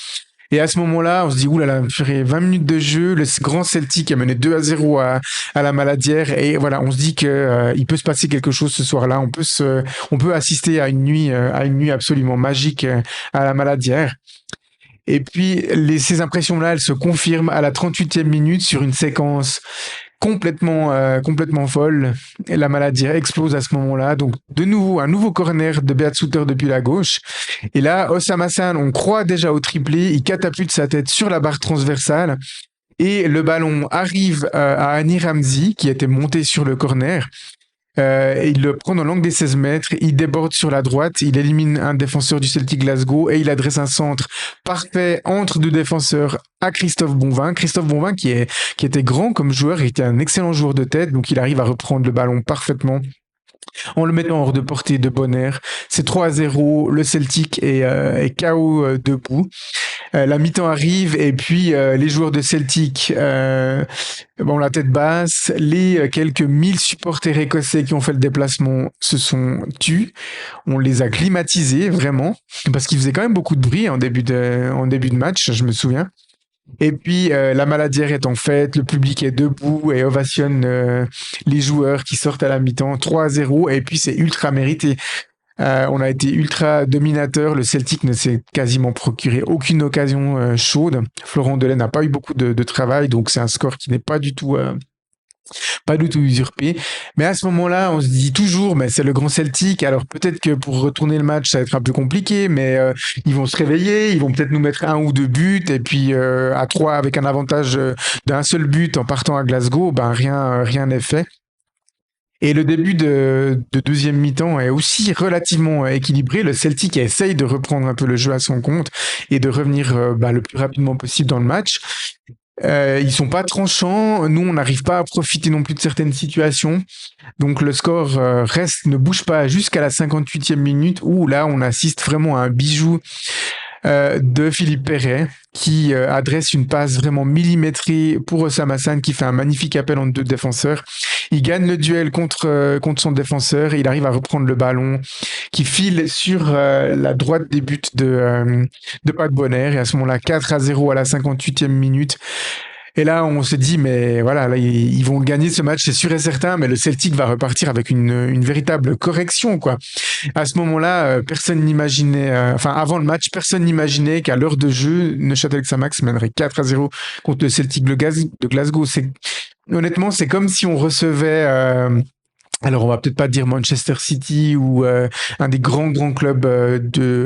Et à ce moment-là, on se dit, oulala, 20 minutes de jeu, le grand Celtic a mené 2-0 à la Maladière. Et voilà, on se dit que il peut se passer quelque chose ce soir-là. On peut assister à une nuit absolument magique à la Maladière. Et puis, ces impressions-là, elles se confirment à la 38e minute sur une séquence complètement folle. Et la maladie explose à ce moment-là. Donc, de nouveau, un nouveau corner de Beat Souter depuis la gauche. Et là, Osama San, on croit déjà au triplé. Il catapulte sa tête sur la barre transversale. Et le ballon arrive à Annie Ramsey, qui était monté sur le corner. Il le prend dans l'angle des 16 mètres, il déborde sur la droite, il élimine un défenseur du Celtic Glasgow et il adresse un centre parfait entre deux défenseurs à Christophe Bonvin. Christophe Bonvin qui était grand comme joueur, il était un excellent joueur de tête, donc il arrive à reprendre le ballon parfaitement en le mettant hors de portée de Bonner. C'est 3-0, le Celtic est KO debout. La mi-temps arrive et puis les joueurs de Celtic ont la tête basse. Les quelques 1000 supporters écossais qui ont fait le déplacement se sont tus. On les a climatisés vraiment parce qu'ils faisaient quand même beaucoup de bruit en début de match, je me souviens. Et puis la Maladière est en fête, le public est debout et ovationne les joueurs qui sortent à la mi-temps 3-0 et puis c'est ultra mérité. On a été ultra dominateur, le Celtic ne s'est quasiment procuré aucune occasion chaude. Florent Delay n'a pas eu beaucoup de travail, donc c'est un score qui n'est pas du tout usurpé. Mais à ce moment-là, on se dit toujours, mais c'est le Grand Celtic, alors peut-être que pour retourner le match, ça va être un peu compliqué, mais ils vont se réveiller, ils vont peut-être nous mettre 1 ou 2 buts, et puis à 3 avec un avantage d'un seul but en partant à Glasgow, rien n'est fait. Et le début de deuxième mi-temps est aussi relativement équilibré. Le Celtic essaye de reprendre un peu le jeu à son compte et de revenir le plus rapidement possible dans le match. Ils sont pas tranchants. Nous, on n'arrive pas à profiter non plus de certaines situations. Donc le score ne bouge pas jusqu'à la 58e minute où là, on assiste vraiment à un bijou de Philippe Perret qui adresse une passe vraiment millimétrée pour Osama San qui fait un magnifique appel entre deux défenseurs. Il gagne le duel contre son défenseur et il arrive à reprendre le ballon qui file sur la droite des buts de Pat Bonner et à ce moment-là 4-0 à la 58e minute. Et là, on se dit, mais voilà, là, ils vont gagner ce match, c'est sûr et certain, mais le Celtic va repartir avec une véritable correction, quoi. À ce moment-là, personne n'imaginait, avant le match, personne n'imaginait qu'à l'heure de jeu, Neuchâtel Xamax mènerait 4-0 contre le Celtic de Glasgow. Honnêtement, c'est comme si on recevait, alors on va peut-être pas dire Manchester City ou un des grands clubs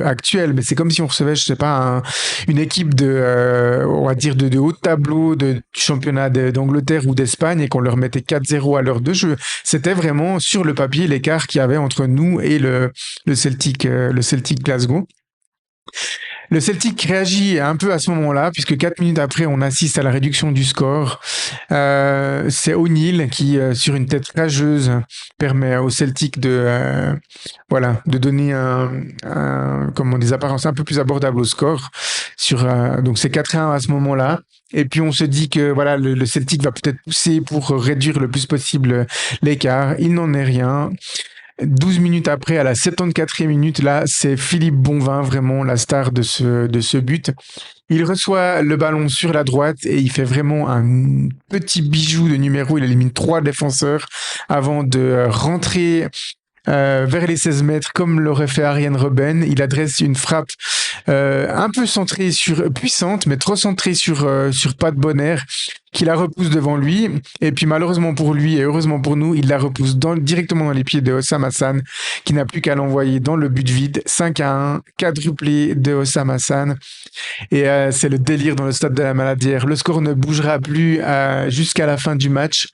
actuels, mais c'est comme si on recevait, je sais pas, une équipe on va dire de haut tableau du championnat d'Angleterre ou d'Espagne et qu'on leur mettait 4-0 à l'heure de jeu. C'était vraiment sur le papier l'écart qu'il y avait entre nous et le Celtic Glasgow. Le Celtic réagit un peu à ce moment-là, puisque 4 minutes après, on assiste à la réduction du score. C'est O'Neill qui, sur une tête rageuse, permet au Celtic de donner des apparences un peu plus abordables au score. Donc c'est 4-1 à ce moment-là. Et puis on se dit que voilà, le Celtic va peut-être pousser pour réduire le plus possible l'écart. Il n'en est rien. 12 minutes après, à la 74e minute, là, c'est Philippe Bonvin, vraiment la star de ce but. Il reçoit le ballon sur la droite et il fait vraiment un petit bijou de numéro. Il élimine 3 défenseurs avant de rentrer vers les 16 mètres comme l'aurait fait Arjen Robben. Il adresse une frappe un peu centrée puissante, mais trop centrée sur Pat Bonner, qui la repousse devant lui. Et puis malheureusement pour lui et heureusement pour nous, il la repousse directement dans les pieds de Hossam Hassan, qui n'a plus qu'à l'envoyer dans le but vide. 5-1, quadruplé de Hossam Hassan. Et c'est le délire dans le stade de la Maladière. Le score ne bougera plus jusqu'à la fin du match.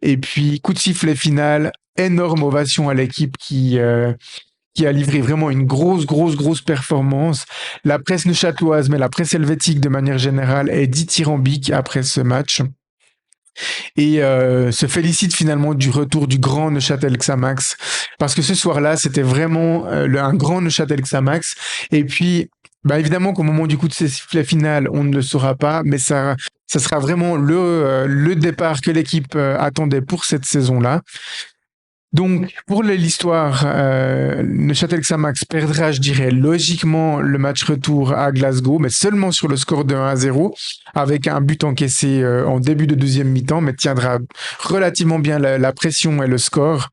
Et puis, coup de sifflet final, énorme ovation à l'équipe qui a livré vraiment une grosse performance. La presse neuchâteloise, mais la presse helvétique de manière générale, est dithyrambique après ce match. Et se félicite finalement du retour du grand Neuchâtel Xamax, parce que ce soir-là, c'était vraiment un grand Neuchâtel Xamax. Et puis, bah évidemment qu'au moment du coup de sifflet final, on ne le saura pas, mais ça sera vraiment le départ que l'équipe attendait pour cette saison-là. Donc, pour l'histoire, Neuchâtel Xamax perdra, je dirais, logiquement le match retour à Glasgow, mais seulement sur le score de 1-0, avec un but encaissé en début de deuxième mi-temps, mais tiendra relativement bien la pression et le score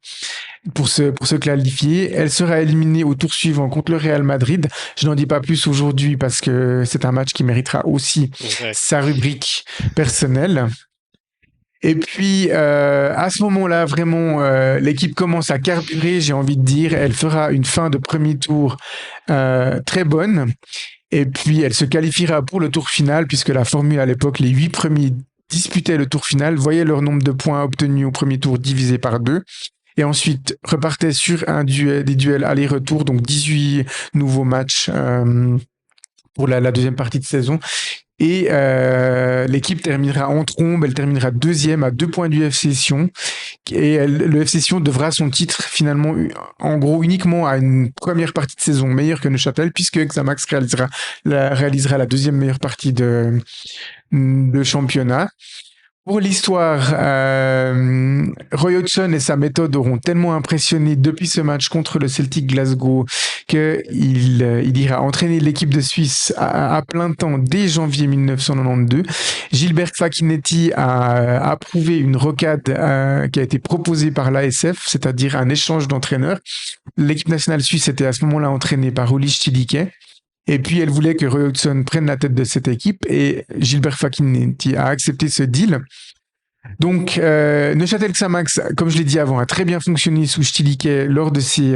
pour se qualifier. Elle sera éliminée au tour suivant contre le Real Madrid. Je n'en dis pas plus aujourd'hui parce que c'est un match qui méritera aussi sa rubrique personnelle. Et puis, à ce moment-là, vraiment, l'équipe commence à carburer, j'ai envie de dire. Elle fera une fin de premier tour très bonne. Et puis, elle se qualifiera pour le tour final, puisque la formule à l'époque, les 8 premiers disputaient le tour final, voyaient leur nombre de points obtenus au premier tour divisé par 2. Et ensuite, repartaient sur des duels aller-retour, donc 18 nouveaux matchs pour la deuxième partie de saison. Et l'équipe terminera en trombe, elle terminera deuxième à 2 points du FC Sion. Et le FC Sion devra son titre finalement, en gros, uniquement à une première partie de saison meilleure que Neuchâtel, puisque Xamax réalisera la deuxième meilleure partie de championnat. Pour l'histoire, Roy Hodgson et sa méthode auront tellement impressionné depuis ce match contre le Celtic Glasgow qu'il ira entraîner l'équipe de Suisse à plein temps dès janvier 1992. Gilbert Facchinetti a approuvé une rocade qui a été proposée par l'ASF, c'est-à-dire un échange d'entraîneurs. L'équipe nationale suisse était à ce moment-là entraînée par Uli Stielike. Et puis, elle voulait que Roy Hodgson prenne la tête de cette équipe et Gilbert Facchinetti a accepté ce deal. Donc, Neuchâtel Xamax, comme je l'ai dit avant, a très bien fonctionné sous Stielike lors de ces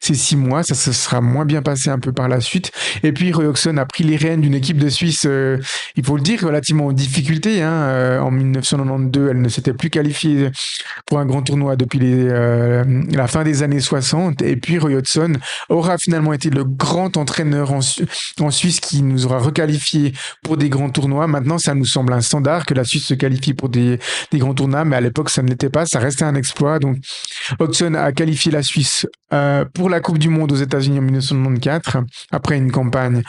6 mois. Ça se sera moins bien passé un peu par la suite. Et puis, Roy Hodgson a pris les rênes d'une équipe de Suisse, il faut le dire, relativement en difficulté. En 1992, elle ne s'était plus qualifiée pour un grand tournoi depuis la fin des années 60. Et puis, Roy Hodgson aura finalement été le grand entraîneur en Suisse qui nous aura requalifiés pour des grands tournois. Maintenant, ça nous semble un standard que la Suisse se qualifie pour des grands tournois, mais à l'époque, ça ne l'était pas. Ça restait un exploit. Donc, Hodgson a qualifié la Suisse pour la Coupe du Monde aux États-Unis en 1994, après une campagne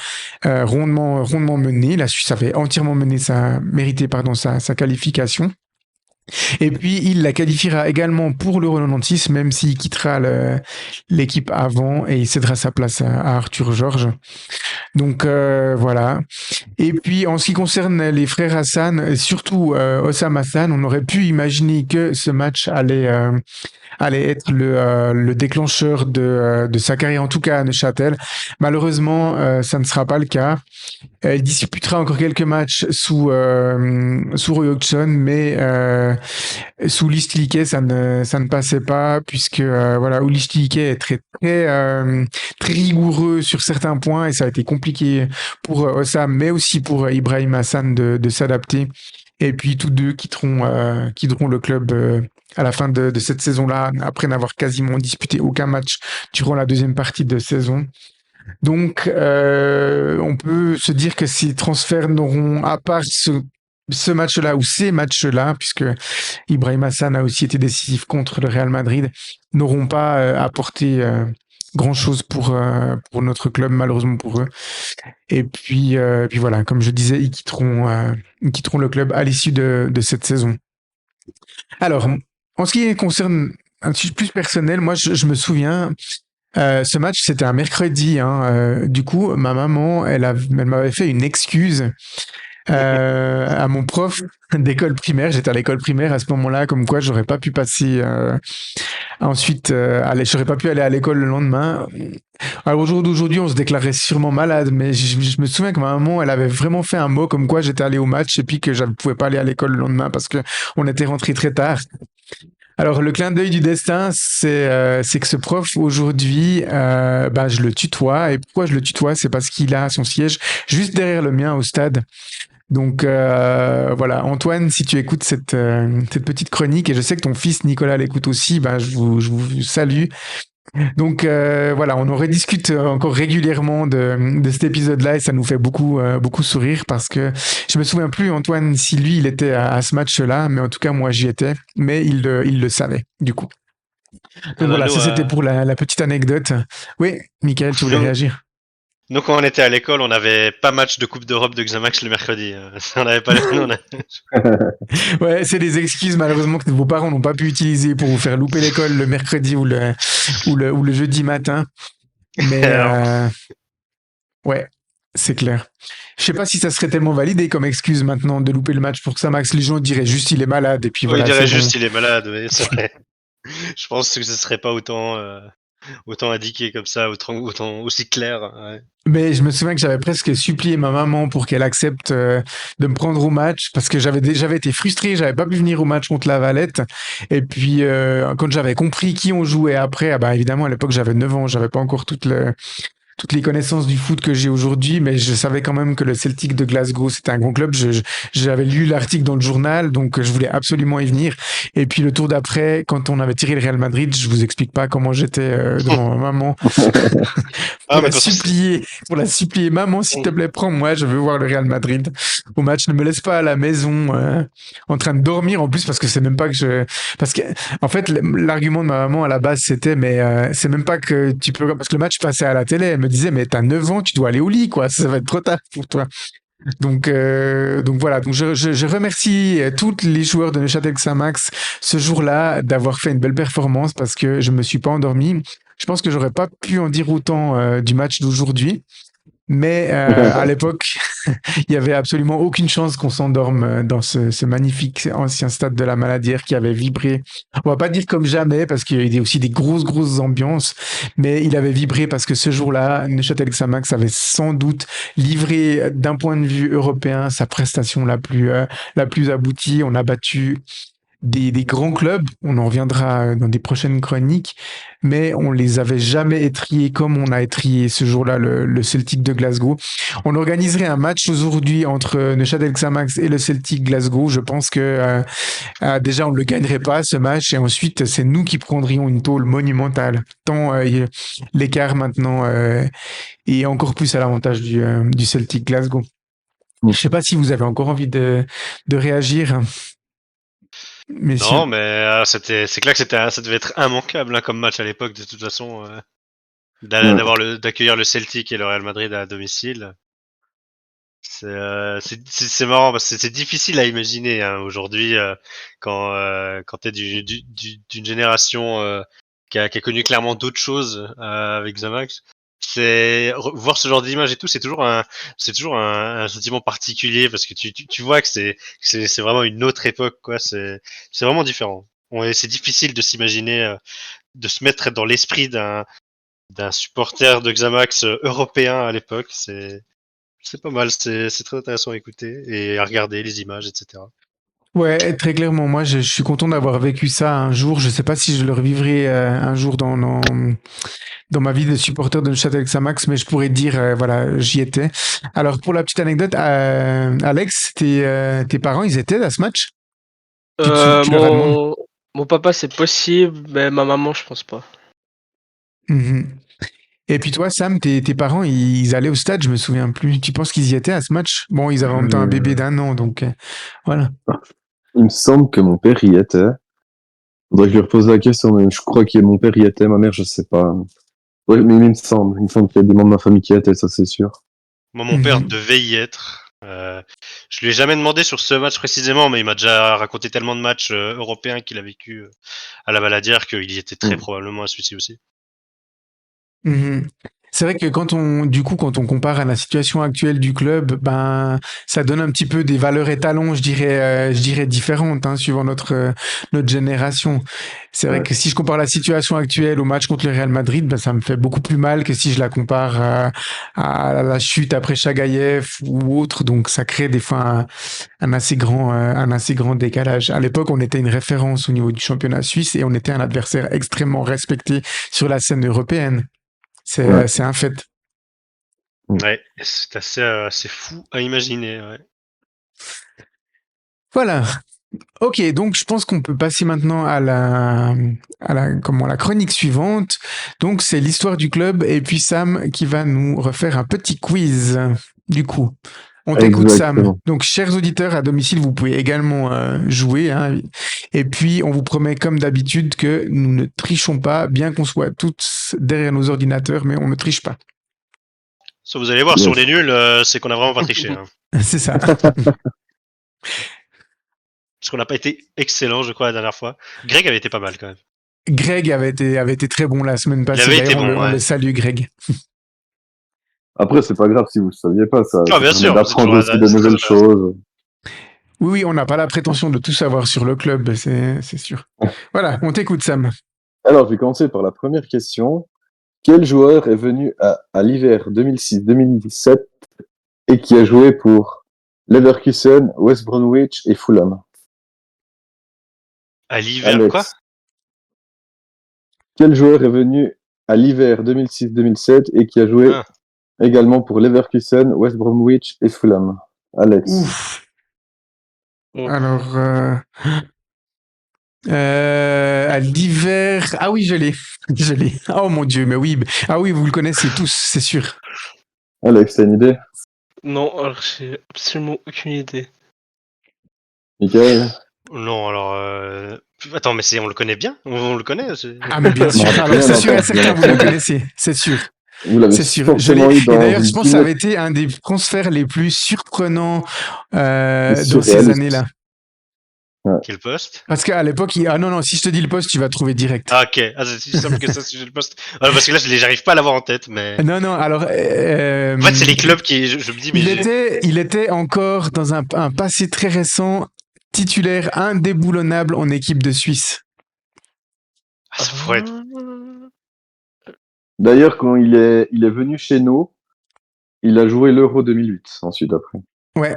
rondement menée. La Suisse avait entièrement mérité sa qualification. Et puis, il la qualifiera également pour l'Euro 96, même s'il quittera l'équipe avant et il cédera sa place à Arthur Georges. Donc, voilà. Et puis, en ce qui concerne les frères Hassan, surtout Hossam Hassan, on aurait pu imaginer que ce match allait être le déclencheur de sa carrière, en tout cas à Neuchâtel. Malheureusement, ça ne sera pas le cas. Il disputera encore quelques matchs sous Roy Hodgson, mais sous Uli Stielike, ça ne passait pas, puisque Uli Stielike est très rigoureux sur certains points, et ça a été compliqué pour Hossam, mais aussi pour Ibrahim Hassan de s'adapter. Et puis tous deux quitteront le club à la fin de cette saison-là, après n'avoir quasiment disputé aucun match durant la deuxième partie de saison. Donc, on peut se dire que ces transferts n'auront, à part ce match-là ou ces matchs-là, puisque Ibrahim Hassan a aussi été décisif contre le Real Madrid, n'auront pas apporté grand-chose pour notre club, malheureusement pour eux. Et puis voilà, comme je disais, ils quitteront le club à l'issue de cette saison. Alors, en ce qui concerne un petit peu plus personnel. Moi, je me souviens, ce match, c'était un mercredi. Hein, du coup, ma maman, elle m'avait fait une excuse à mon prof d'école primaire. J'étais à l'école primaire à ce moment-là, comme quoi j'aurais pas pu passer ensuite. J'aurais pas pu aller à l'école le lendemain. Alors au jour d'aujourd'hui, on se déclarait sûrement malade, mais je me souviens que ma maman, elle avait vraiment fait un mot comme quoi j'étais allé au match et puis que je ne pouvais pas aller à l'école le lendemain parce que on était rentré très tard. Alors le clin d'œil du destin, c'est que ce prof aujourd'hui, ben je le tutoie. Et pourquoi je le tutoie? C'est parce qu'il a son siège juste derrière le mien au stade. Donc voilà, Antoine, si tu écoutes cette petite chronique, et je sais que ton fils Nicolas l'écoute aussi, ben je vous salue. Donc voilà, on en rediscute encore régulièrement de cet épisode-là et ça nous fait beaucoup sourire parce que je me souviens plus, Antoine, si lui il était à ce match-là, mais en tout cas moi j'y étais, mais il le savait du coup. Donc voilà, Nous, ça c'était pour la petite anecdote. Oui, Michael, tu voulais nous, réagir? nous, quand on était à l'école, on n'avait pas match de Coupe d'Europe de Xamax le mercredi. On n'avait pas. Nous, Ouais, c'est des excuses malheureusement que vos parents n'ont pas pu utiliser pour vous faire louper l'école le mercredi ou le jeudi matin. Mais Alors, ouais, c'est clair. Je sais pas si ça serait tellement validé comme excuse maintenant de louper le match pour que ça max. Les gens diraient juste il est malade et puis il voilà, dirait c'est bon. juste il est malade, mais c'est vrai. Je pense que ce serait pas autant indiqué comme ça, autant aussi clair. Ouais. Mais je me souviens que j'avais presque supplié ma maman pour qu'elle accepte de me prendre au match parce que j'avais été frustré, j'avais pas pu venir au match contre la Valette. Et puis quand j'avais compris qui on jouait après, ah bah évidemment à l'époque j'avais 9 ans, j'avais pas encore toutes les connaissances du foot que j'ai aujourd'hui, mais je savais quand même que le Celtic de Glasgow, c'était un grand club. J'avais lu l'article dans le journal, donc je voulais absolument y venir. Et puis le tour d'après, quand on avait tiré le Real Madrid, je vous explique pas comment j'étais devant ma maman Ah, mais de toute façon, pour la supplier, maman, s'il te plaît, prends-moi, je veux voir le Real Madrid au match. Ne me laisse pas à la maison en train de dormir en plus parce que c'est même pas que parce que en fait l'argument de ma maman à la base c'était mais c'est même pas que tu peux parce que le match passait à la télé. Elle me disait mais t'as 9 ans, tu dois aller au lit quoi, ça va être trop tard pour toi. Donc voilà, donc je remercie tous les joueurs de Neuchâtel Xamax ce jour-là d'avoir fait une belle performance parce que je me suis pas endormi. Je pense que j'aurais pas pu en dire autant du match d'aujourd'hui, mais à l'époque, il y avait absolument aucune chance qu'on s'endorme dans ce magnifique ancien stade de la Maladière qui avait vibré. On va pas dire comme jamais parce qu'il y avait aussi des grosses ambiances, mais il avait vibré parce que ce jour-là, Neuchâtel Xamax avait sans doute livré d'un point de vue européen sa prestation la plus aboutie. On a battu des grands clubs, on en reviendra dans des prochaines chroniques, mais on les avait jamais étriés comme on a étrié ce jour-là le Celtic de Glasgow. On organiserait un match aujourd'hui entre Neuchâtel Xamax et le Celtic Glasgow. Je pense que déjà on ne le gagnerait pas ce match et ensuite c'est nous qui prendrions une tôle monumentale. Tant l'écart maintenant est encore plus à l'avantage du Celtic Glasgow. Je sais pas si vous avez encore envie de réagir, messieurs. non, mais c'est clair que ça devait être immanquable hein, comme match à l'époque de toute façon, d'accueillir le Celtic et le Real Madrid à domicile. C'est marrant parce que c'est difficile à imaginer hein, aujourd'hui quand t'es d'une génération qui a connu clairement d'autres choses avec Xamax. Voir ce genre d'image et tout, c'est toujours un sentiment particulier parce que tu vois que c'est vraiment une autre époque quoi. C'est vraiment différent. C'est difficile de s'imaginer, de se mettre dans l'esprit d'un supporter de Xamax européen à l'époque. C'est pas mal, c'est très intéressant à écouter et à regarder les images, etc. Ouais, très clairement. Moi, je suis content d'avoir vécu ça un jour. Je sais pas si je le revivrai un jour dans ma vie de supporter de Neuchâtel Xamax, mais je pourrais dire, voilà, j'y étais. Alors, pour la petite anecdote, Alex, tes parents, ils étaient à ce match? Tu leur as demandé? Mon papa, c'est possible, mais ma maman, je pense pas. Mhm. Et puis toi, Sam, tes parents, ils allaient au stade, je me souviens plus. Tu penses qu'ils y étaient à ce match? Bon, ils avaient en même temps un bébé d'1 an, donc voilà. Il me semble que mon père y était. Faudrait que je lui repose la question, mais je crois que mon père y était, ma mère, je sais pas. Ouais, mais il me semble qu'il y a des membres de ma famille qui y étaient, ça c'est sûr. Moi, mon père Mhm. devait y être. Je lui ai jamais demandé sur ce match précisément, mais il m'a déjà raconté tellement de matchs européens qu'il a vécu à la Valadière qu'il y était très probablement à celui-ci aussi. Mhm. C'est vrai que quand on compare à la situation actuelle du club, ben, ça donne un petit peu des valeurs étalons, je dirais différentes, hein, suivant notre génération. C'est vrai Ouais. que si je compare la situation actuelle au match contre le Real Madrid, ben, ça me fait beaucoup plus mal que si je la compare à la chute après Chagayev ou autre. Donc, ça crée des fois un assez grand décalage. À l'époque, on était une référence au niveau du championnat suisse et on était un adversaire extrêmement respecté sur la scène européenne. Ouais. C'est un fait. Ouais, et c'est assez fou à imaginer. Ouais. Voilà. Ok, donc je pense qu'on peut passer maintenant la chronique suivante. Donc c'est l'histoire du club et puis Sam qui va nous refaire un petit quiz. Du coup, on t'écoute Sam. Exactement. Donc chers auditeurs à domicile, vous pouvez également jouer. Hein. Et puis on vous promet comme d'habitude que nous ne trichons pas, bien qu'on soit tous derrière nos ordinateurs, mais on ne triche pas. Ça, vous allez voir, Yes. si on est nul, c'est qu'on a vraiment pas triché. Hein. C'est ça. Parce qu'on n'a pas été excellent, je crois, la dernière fois. Greg avait été pas mal quand même. Greg avait été très bon la semaine passée. avait été D'ailleurs, bon, on ouais. le salue, Greg. Après, c'est pas grave si vous ne saviez pas, ça Ah, bien permet sûr, d'apprendre c'est aussi toujours- de c'est très nouvelles intéressant. choses. Oui, on n'a pas la prétention de tout savoir sur le club, c'est sûr. Voilà, on t'écoute, Sam. Alors, je vais commencer par la première question. Quel joueur est venu à l'hiver 2006-2017 et qui a joué pour Leverkusen, West Bromwich et Fulham? À l'hiver, quoi? Alex. Quel joueur est venu à l'hiver 2006-2007 et qui a joué Ah. également pour Leverkusen, West Bromwich et Fulham? Alex. Ouf. Ouf. Alors, à l'hiver. Ah oui, je l'ai. Je l'ai. Oh mon Dieu, mais oui. Ah oui, vous le connaissez tous, c'est sûr. Alex, t'as une idée? Non, alors j'ai absolument aucune idée. Michael? Non, alors. Attends, mais on le connaît bien? On le connaît? Ah, mais bien sûr. Non, Alors, c'est non, sûr et non, certain, non, vous le non. connaissez. C'est sûr. Vous l'avez C'est sûr. Je l'ai. forcément eu Et dans d'ailleurs, je une pense que ça avait peanut été un des transferts les plus surprenants et dans ces surréaliste. années-là. Quel poste? Parce qu'à l'époque, ah non, non, si je te dis le poste, tu vas trouver direct. Ah, ok. Ah, c'est si simple que ça, si j'ai le poste. Ah, parce que là, j'arrive pas à l'avoir en tête, mais. Non, non, alors. En fait, c'est les clubs qui. Je me dis, mais. Il était encore dans un passé très récent, titulaire indéboulonnable en équipe de Suisse. Ah, ça pourrait être. D'ailleurs, quand il est venu chez nous, il a joué l'Euro 2008 ensuite après. Ouais.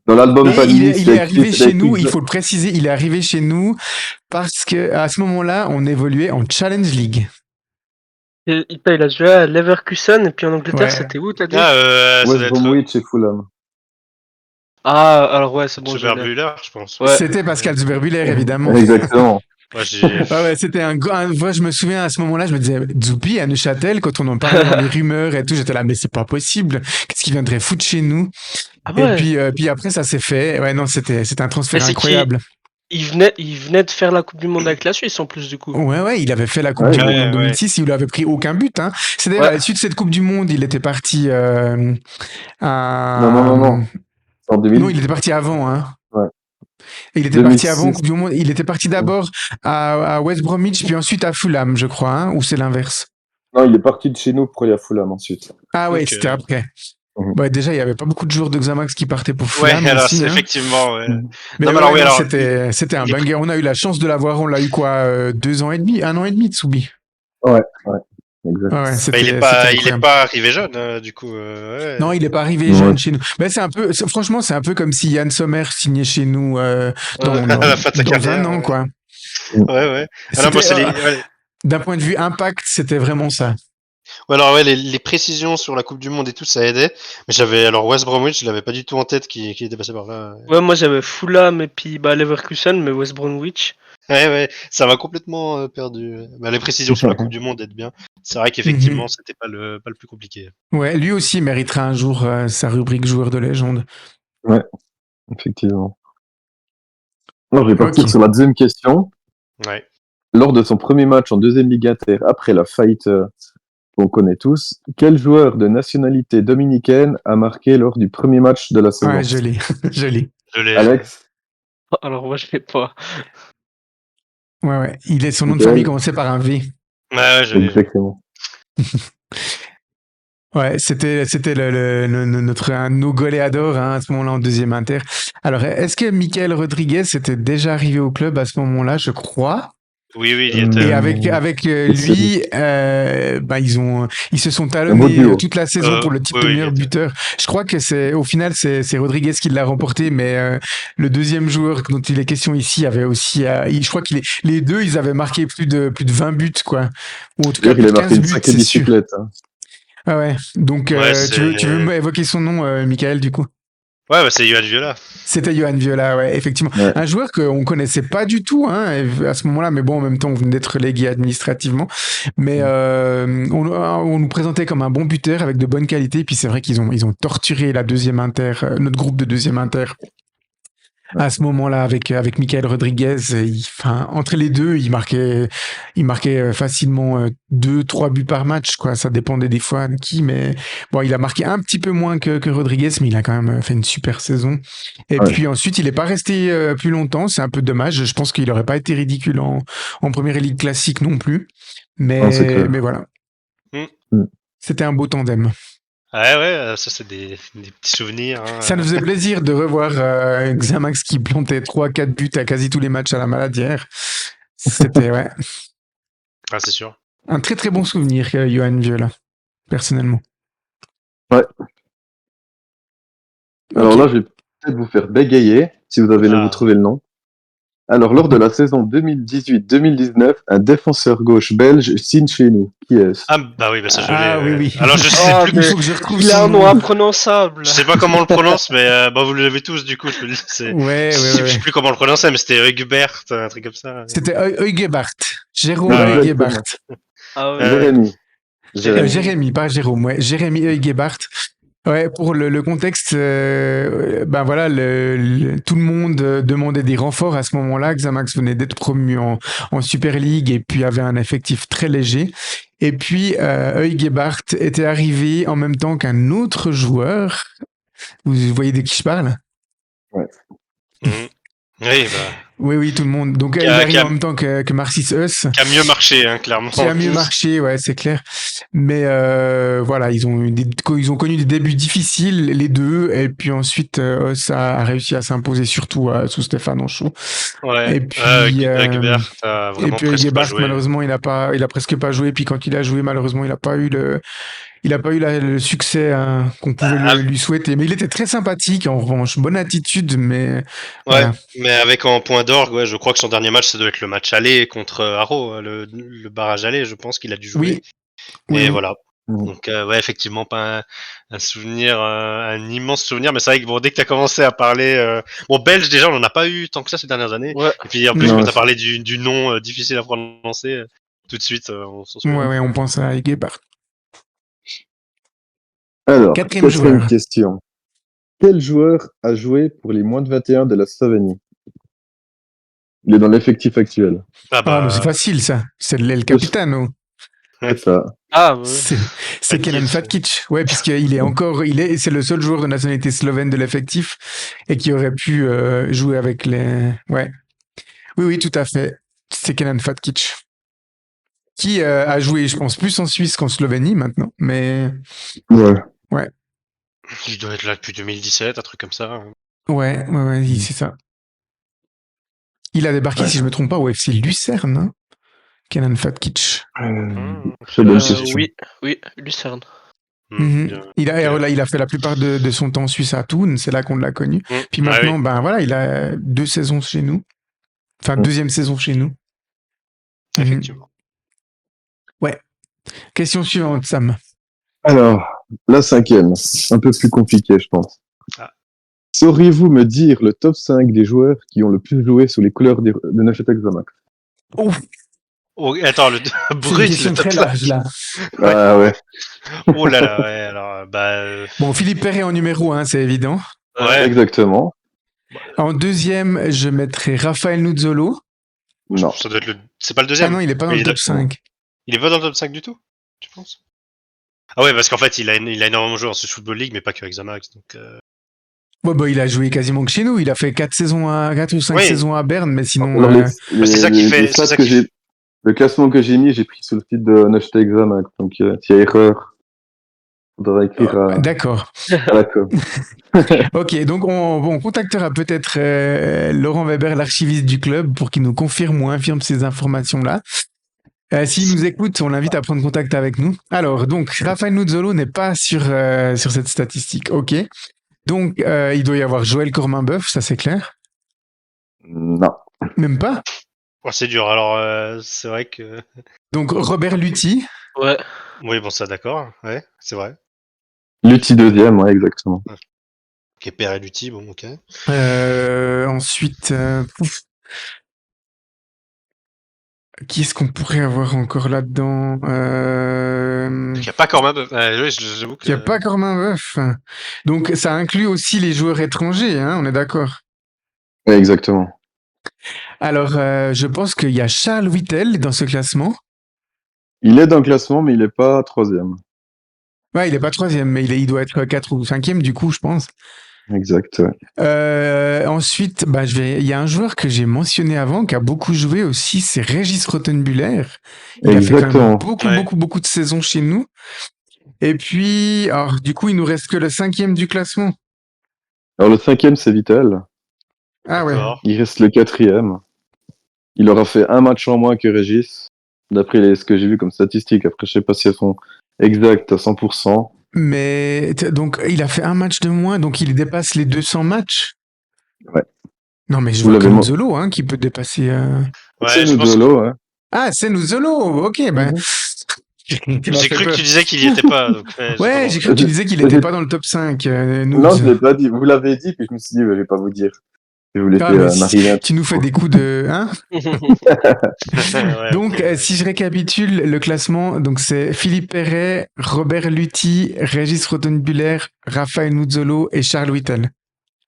Dans l'album Et Panini, il est arrivé chez nous, il faut le préciser, il est arrivé chez nous parce que à ce moment-là, on évoluait en Challenge League. Il a joué à Leverkusen et puis en Angleterre, Ouais. c'était où, t'as dit? Ah, ça doit West être. Bromwich et Fulham. Ah, alors ouais, c'est bon, je Super l'ai. Buller, je pense. Ouais. C'était Pascal Zuberbuller, évidemment. Exactement. Ouais, j'ai. Ah ouais, c'était moi, je me souviens à ce moment-là, je me disais, Zoupi à Neuchâtel, quand on en parlait dans les rumeurs et tout, j'étais là, mais c'est pas possible. Qu'est-ce qu'il viendrait foutre chez nous? Ah ouais. Et puis après, ça s'est fait. Ouais, non, c'était un transfert Mais c'est incroyable. Il venait de faire la Coupe du Monde avec la Suisse en plus, du coup. Ouais, il avait fait la Coupe Ouais, du Monde ouais, en 2006, il lui avait pris aucun but. Hein. C'est d'ailleurs à la suite de cette Coupe du Monde, il était parti à... Non. En 2000. Non, il était parti avant. Hein. Ouais. Et il était parti 2006. avant Coupe du Monde. Il était parti d'abord à West Bromwich, puis ensuite à Fulham, je crois, hein, ou c'est l'inverse. Non, il est parti de chez nous pour aller à Fulham ensuite. Ah ouais, Ok. c'était après. Mhm. Ouais, déjà, il y avait pas beaucoup de joueurs de Xamax qui partaient pour Ouais, Fulham alors aussi. c'est Hein. effectivement. Ouais. Mais Non, ouais, alors, oui, non, alors, c'était un il est banger. On a eu la chance de l'avoir. On l'a eu quoi, 2 ans et demi, 1 an et demi, Tsubi. Ouais, exact. Ouais, Bah, c'était il est incroyable. pas arrivé jeune, du coup. Ouais. Non, il est pas arrivé Ouais. jeune chez nous. Mais franchement, c'est un peu comme si Yann Sommer signait chez nous dans À la fin de sa un carrière, an, ouais. quoi. Ouais. Alors, moi, C'était, ouais. d'un point de vue impact, c'était vraiment ça. Ouais, alors, ouais, les précisions sur la Coupe du Monde et tout, ça aidait. Mais alors West Bromwich, je l'avais pas du tout en tête qui était passé par là. Ouais, moi j'avais Fulham et puis Leverkusen, mais West Bromwich. Ouais, ça m'a complètement perdu. Bah, les précisions sur la Coupe du Monde aident bien. C'est vrai qu'effectivement, c'était pas le plus compliqué. Ouais, lui aussi méritera un jour sa rubrique joueur de légende. Ouais, effectivement. Alors, je vais partir sur la deuxième question. Ouais. Lors de son premier match en deuxième Ligue Inter, après la faillite qu'on connaît tous. Quel joueur de nationalité dominicaine a marqué lors du premier match de la saison? Ouais, je l'ai. Je l'ai. Je l'ai. Alex? Alors moi je l'ai pas. Ouais. Son nom de Mickaël? famille commençait par un V. Ouais, je l'ai. Exactement. Ouais, c'était un de nos goléadors hein, à ce moment-là en deuxième inter. Alors, est-ce que Michael Rodriguez était déjà arrivé au club à ce moment-là? Je crois. Oui, il y était. Et avec lui, ils se sont Un beau talonnés duo. toute la saison pour le titre de oui, meilleur il était. buteur. Je crois que au final, c'est Rodriguez qui l'a remporté, mais le deuxième joueur dont il est question ici avait aussi, je crois que les deux, ils avaient marqué plus de 20 buts, quoi. Ou en tout cas, D'ailleurs, il plus a de marqué 15 une buts, sacrée c'est sûr. bicyclette. Hein. Ah ouais. Donc, Ouais, tu veux évoquer son nom, Michael, du coup? Ouais, bah, c'est Yohan Viola. C'était Johan Viola, ouais, effectivement. Ouais. Un joueur qu'on connaissait pas du tout hein, à ce moment-là, mais bon, en même temps, on venait d'être relégué administrativement. Mais on nous présentait comme un bon buteur avec de bonnes qualités. Puis c'est vrai qu'ils ont torturé la deuxième inter, notre groupe de deuxième inter. À ce moment-là, avec Michael Rodriguez, entre les deux, il marquait facilement 2-3 buts par match, quoi. Ça dépendait des fois de qui, mais bon, il a marqué un petit peu moins que Rodriguez, mais il a quand même fait une super saison. Et Ouais. puis ensuite, il est pas resté plus longtemps. C'est un peu dommage. Je pense qu'il aurait pas été ridicule en première ligue classique non plus. Non, c'est clair. Mais voilà. Mm. C'était un beau tandem. Ouais, ça c'est des petits souvenirs. Hein. Ça nous faisait plaisir de revoir Xamax qui plantait 3-4 buts à quasi tous les matchs à la Maladière. C'était ouais, Ah, c'est sûr. un très très bon souvenir, Johan Viola, personnellement. Ouais. Alors Ok. là, je vais peut-être vous faire bégayer, si vous avez vous trouvez le nom. Alors, lors de la saison 2018-2019, un défenseur gauche belge signe chez nous. Qui est-ce? Ah, bah oui, bah ça je l'ai. Ah oui. Alors je sais Ah, plus. Il mais faut que je retrouve il a son un nom nom. imprononçable. Je sais pas comment on le prononce, mais bah, vous l'avez tous du coup. Ouais. Je sais plus comment on le prononçait, mais c'était Hugbert, un truc comme ça. C'était Eugebart. Jérôme Ah ouais. Eugebart. Ah ouais. Jérémy. Jérémy, pas Jérôme, ouais. Jérémy Eugebart. Ouais, pour le contexte, ben voilà, tout le monde demandait des renforts à ce moment-là. Xamax venait d'être promu en Super League et puis avait un effectif très léger. Et puis, Eugebart était arrivé en même temps qu'un autre joueur. Vous voyez de qui je parle? Mhm. Oui, bah. Oui, tout le monde. Donc, il arrive en même temps que Marcis Eus. Qui a mieux marché, hein, clairement. Qui a mieux marché, ouais, c'est clair. Mais voilà, ils ont connu des débuts difficiles, les deux, et puis ensuite, ça a réussi à s'imposer, surtout sous Stéphane Anchot. Ouais. Et puis, Hugbert a vraiment presque pas Gebhardt, joué. malheureusement, il a presque pas joué. Puis quand il a joué, malheureusement, il a pas eu le succès hein, qu'on pouvait lui souhaiter. Mais il était très sympathique, en revanche, bonne attitude, mais Ouais, voilà. mais avec en point d'orgue, ouais, je crois que son dernier match, ça doit être le match aller contre Haro, le barrage aller, je pense qu'il a dû jouer. Oui. Voilà. Mhm. Donc, ouais, effectivement, pas un souvenir, un immense souvenir, mais c'est vrai que bon, dès que tu as commencé à parler. Bon, belge, déjà, on n'en a pas eu tant que ça ces dernières années. Ouais. Et puis, en plus, Non, quand tu as parlé du nom difficile à prononcer, tout de suite, on s'en souvient. Ouais, on pense à Gebhardt. Alors, Quatrième quatrième joueur. question. Quel joueur a joué pour les moins de 21 de la Slovénie? Il est dans l'effectif actuel. Ah Ah, mais bah, c'est facile, ça. C'est le Capitano. C'est ça. Ah ouais. C'est Kenan Fatkic. Ouais, puisqu'il est c'est le seul joueur de nationalité slovène de l'effectif et qui aurait pu jouer avec les. Ouais. Oui, tout à fait. C'est Kenan Fatkic. Qui a joué, je pense, plus en Suisse qu'en Slovénie maintenant, mais. Ouais. il doit être là depuis 2017, un truc comme ça. Ouais, c'est ça. Il a débarqué, si je me trompe pas, au FC Lucerne, hein, Kenan Fatkic. C'est bonne question. Oui, Lucerne. Il a fait la plupart de son temps en Suisse à Thun, c'est là qu'on l'a connu. Puis maintenant, ben voilà, il a 2 saisons chez nous. Enfin, deuxième saison chez nous. Effectivement. Ouais. Question suivante, Sam. Alors, la cinquième, un peu plus compliqué, je pense. Ah. Sauriez-vous me dire le top 5 des joueurs qui ont le plus joué sous les couleurs de Neuchâtel Xamax? Ouf, Oh, attends, le c'est une brut, question le très top large, là. Ah ouais. Oh là là, ouais, alors, Bon, Philippe Perret en numéro 1, c'est évident. ouais. Exactement. En deuxième, je mettrais Raphaël Nuzzolo. Non. Ça doit être c'est pas le deuxième. Ah non, il est pas dans le top 5. Il est pas dans le top 5 du tout, tu penses? Ah ouais, parce qu'en fait, il a énormément joué en Swiss Football League, mais pas que avec Xamax. Donc, Ouais, bah, il a joué quasiment que chez nous. Il a fait 4 ou 5 Oui. saisons à Berne, mais sinon. Alors, C'est ça qui les fait. C'est stats ça que qui j'ai, le classement que j'ai mis, j'ai pris sur le site de Nochte Examac. Donc, s'il y a erreur, faudra écrire D'accord. à la com. Ok, donc on contactera peut-être Laurent Weber, l'archiviste du club, pour qu'il nous confirme ou infirme ces informations-là. S'il nous écoute, on l'invite à prendre contact avec nous. Alors, donc, Rafael Nuzzolo n'est pas sur cette statistique. Ok. Donc, il doit y avoir Joël Cormin-Boeuf, ça c'est clair. Non. Même pas. Ouais, c'est dur. Alors, c'est vrai que. Donc, Robert Lutti. Ouais. Oui, bon, ça, d'accord. Ouais, c'est vrai. Lutti deuxième, ouais, exactement. Ok, Père et Lutti, bon, ok. Ensuite, qui est-ce qu'on pourrait avoir encore là-dedans Il n'y a pas Cormain. Oui, j'avoue que. Il n'y a pas Cormin-Boeuf. Donc, ça inclut aussi les joueurs étrangers, hein, on est d'accord. Ouais, exactement. Alors, je pense qu'il y a Charles Wittel dans ce classement. Il est dans le classement, mais il est pas troisième. Ouais, il est pas troisième, mais il doit être 4 ou 5e du coup, je pense. Exact. Ouais. Ensuite, bah, il y a un joueur que j'ai mentionné avant, qui a beaucoup joué aussi, c'est Régis Rottenbuller. Il a fait quand même Exactement. beaucoup de saisons chez nous. Et puis, alors, du coup, il nous reste que le 5e du classement. Alors, le cinquième, c'est Vital. Ah ouais. D'accord. Il reste le quatrième. Il aura fait un match en moins que Régis, d'après ce que j'ai vu comme statistique. Après, je sais pas si elles sont exactes à 100%. Mais donc, il a fait un match de moins, donc il dépasse les 200 matchs. Ouais. Non, mais je Vous vois que l'avez Nuzzolo, hein, qui peut dépasser. Ouais, C'est je pense. Nuzzolo, hein. Ah, c'est Nuzzolo. Ok, ben. Mhm. Tu m'as J'ai fait cru que peur. tu disais qu'il y était pas. Donc, ouais, j'ai pas Ouais, j'ai compris. cru que tu disais qu'il était pas dans le top 5, Non, Nuz. je l'ai pas dit. Vous l'avez dit, puis je me suis dit, je vais pas vous dire. Je vous laisser Ah, mais mariner. tu nous fais des coups de. Hein Ouais, donc, ok, ouais. si je récapitule le classement, donc c'est Philippe Perret, Robert Lutti, Régis Rottenbuller, Raphaël Nuzzolo et Charles Wittel.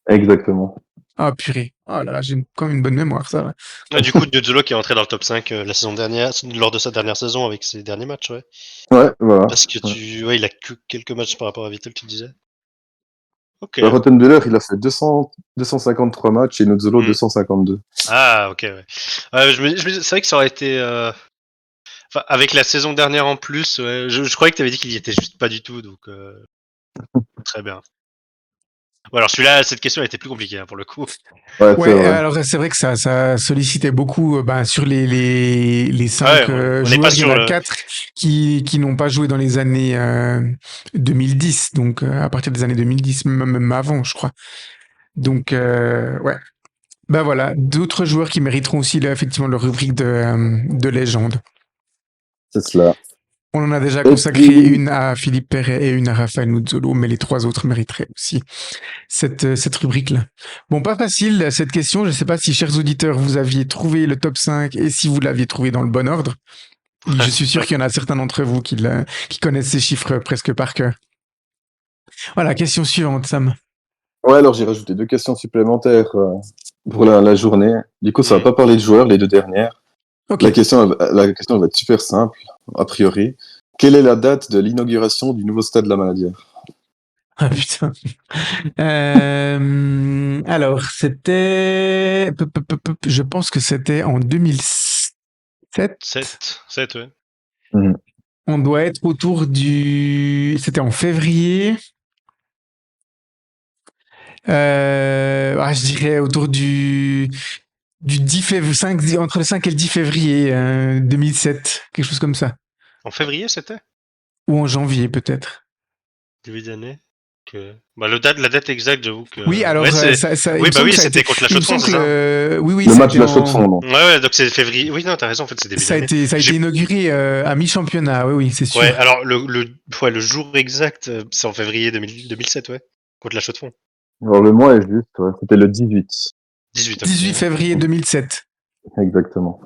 Exactement. Ah, purée. Oh là là, j'ai quand même une bonne mémoire, ça va. Ouais, du coup, Nuzzolo qui est entré dans le top 5 la saison dernière, lors de sa dernière saison avec ses derniers matchs, ouais. Ouais, voilà. Parce que il a que quelques matchs par rapport à Vittel, tu disais. Ok. Rottenbuller, il a fait 253 matchs et Nuzzolo Mm. 252. Ah, ok, ouais. C'est vrai que ça aurait été. Enfin, avec la saison dernière en plus, ouais, je croyais que tu avais dit qu'il y était juste pas du tout, donc très bien. Bon, alors celui-là, cette question elle était plus compliquée hein, pour le coup. Ouais, c'est Ouais, vrai. alors c'est vrai que ça sollicitait beaucoup. Ben, sur les 5 Ouais, on n'est joueurs, pas il y en sur a le. 4 qui n'ont pas joué dans les années 2010, donc à partir des années 2010, même avant, je crois. Donc, ouais. Ben voilà, d'autres joueurs qui mériteront aussi là, effectivement leur rubrique de légende. C'est cela. On en a déjà Et consacré puis, une à Philippe Perret et une à Rafael Nuzzolo, mais les 3 autres mériteraient aussi cette rubrique-là. Bon, pas facile cette question. Je ne sais pas si, chers auditeurs, vous aviez trouvé le top 5 et si vous l'aviez trouvé dans le bon ordre. Je suis sûr qu'il y en a certains d'entre vous qui connaissent ces chiffres presque par cœur. Voilà, question suivante, Sam. ouais, alors j'ai rajouté 2 questions supplémentaires pour la journée. Du coup, ça va Mhm. pas parler de joueurs, les 2 dernières. Ok. La question elle va être super simple, a priori. Quelle est la date de l'inauguration du nouveau stade de la Maladière? Ah putain. Alors, c'était... Je pense que c'était en 2007. 7, ouais. On doit être autour du... C'était en février. Je dirais autour du 10 février, entre le 5 et le 10 février 2007, quelque chose comme ça. En février, c'était Ou en janvier, peut-être. début d'année. Que... Bah, la date exacte, j'avoue que. Oui, alors, Ouais, c'est. il Oui, me bah semble oui, que ça a c'était été... contre la Il me Chaux-de-Fonds, semble c'est ça que... Oui, Le match de c'était la Chaux-de-Fonds, Ouais, ouais, donc c'est février. Oui, non, t'as raison, en fait, c'est début Ça a d'année. été inauguré à mi-championnat, oui, c'est sûr. Ouais, alors le jour exact, c'est en février 2007, ouais. Contre la Chaux-de-Fonds. Alors le mois est juste, ouais, c'était le 18. 18, 18 ok. février 2007. Exactement.